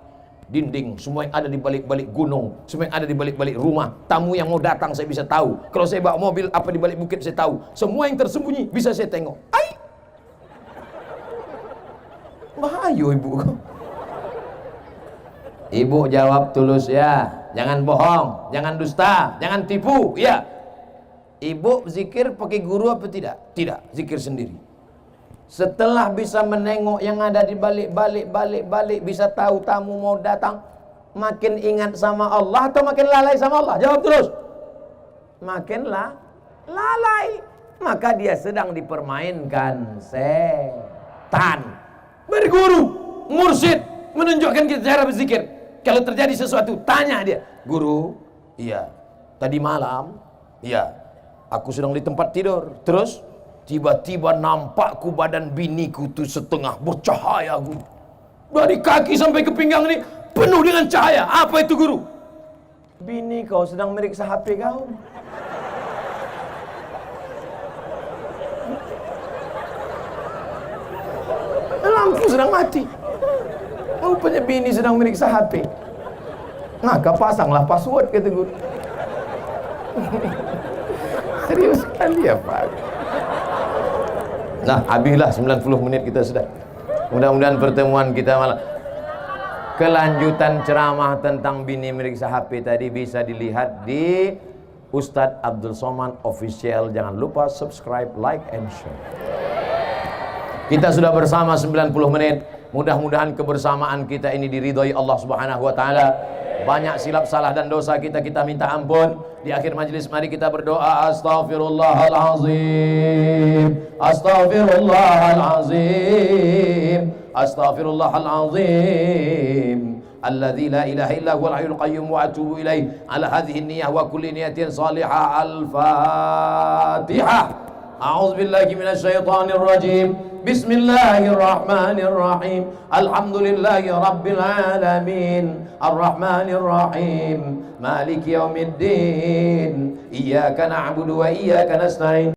dinding, semua yang ada di balik-balik gunung, semua yang ada di balik-balik rumah. Tamu yang mau datang saya bisa tahu. Kalau saya bawa mobil, apa di balik bukit saya tahu. Semua yang tersembunyi bisa saya tengok. Ai! Bahaya ibu. Ibu jawab tulus ya. Jangan bohong, jangan dusta, jangan tipu, ya. Ibu zikir pakai guru apa tidak? Tidak, zikir sendiri. Setelah bisa menengok yang ada di balik, bisa tahu tamu mau datang, makin ingat sama Allah atau makin lalai sama Allah? Jawab terus. Makin lalai. Maka dia sedang dipermainkan setan. Berguru, mursyid, menunjukkan kita cara berzikir. Kalau terjadi sesuatu, tanya dia. Guru, iya. Tadi malam, iya. Aku sedang di tempat tidur. Terus tiba-tiba nampakku badan biniku tuh setengah bercahaya, guru. Dari kaki sampai ke pinggang ini penuh dengan cahaya. Apa itu, guru? Bini kau sedang meriksa HP kau. Lampu sedang mati. Rupanya bini sedang meriksa HP. Maka pasanglah password, kata guru. Serius sekali ya Pak. Nah, habislah 90 menit kita sudah. Mudah-mudahan pertemuan kita malam kelanjutan ceramah tentang bini meriksa HP tadi bisa dilihat di Ustadz Abdul Somad Official. Jangan lupa subscribe, like, and share. Kita sudah bersama 90 menit. Mudah-mudahan kebersamaan kita ini diridhoi Allah Subhanahu wa taala. Banyak silap salah dan dosa kita minta ampun. Di akhir majelis mari kita berdoa. Astaghfirullahalazim, astaghfirullahalazim, astaghfirullahalazim, alladzi la ilaha illa huwal hayyul qayyum wa atubu ilaih. Ala hadhihi niyyah wa kulli niyatin salihah. Al-Fatihah. A'udzu billahi minasyaitonir rajim. Bismillahirrahmanirrahim. Alhamdulillahi rabbil alamin. Arrahmanir rahim. Maliki yaumiddin. Iyyaka na'budu wa iyyaka nasta'in.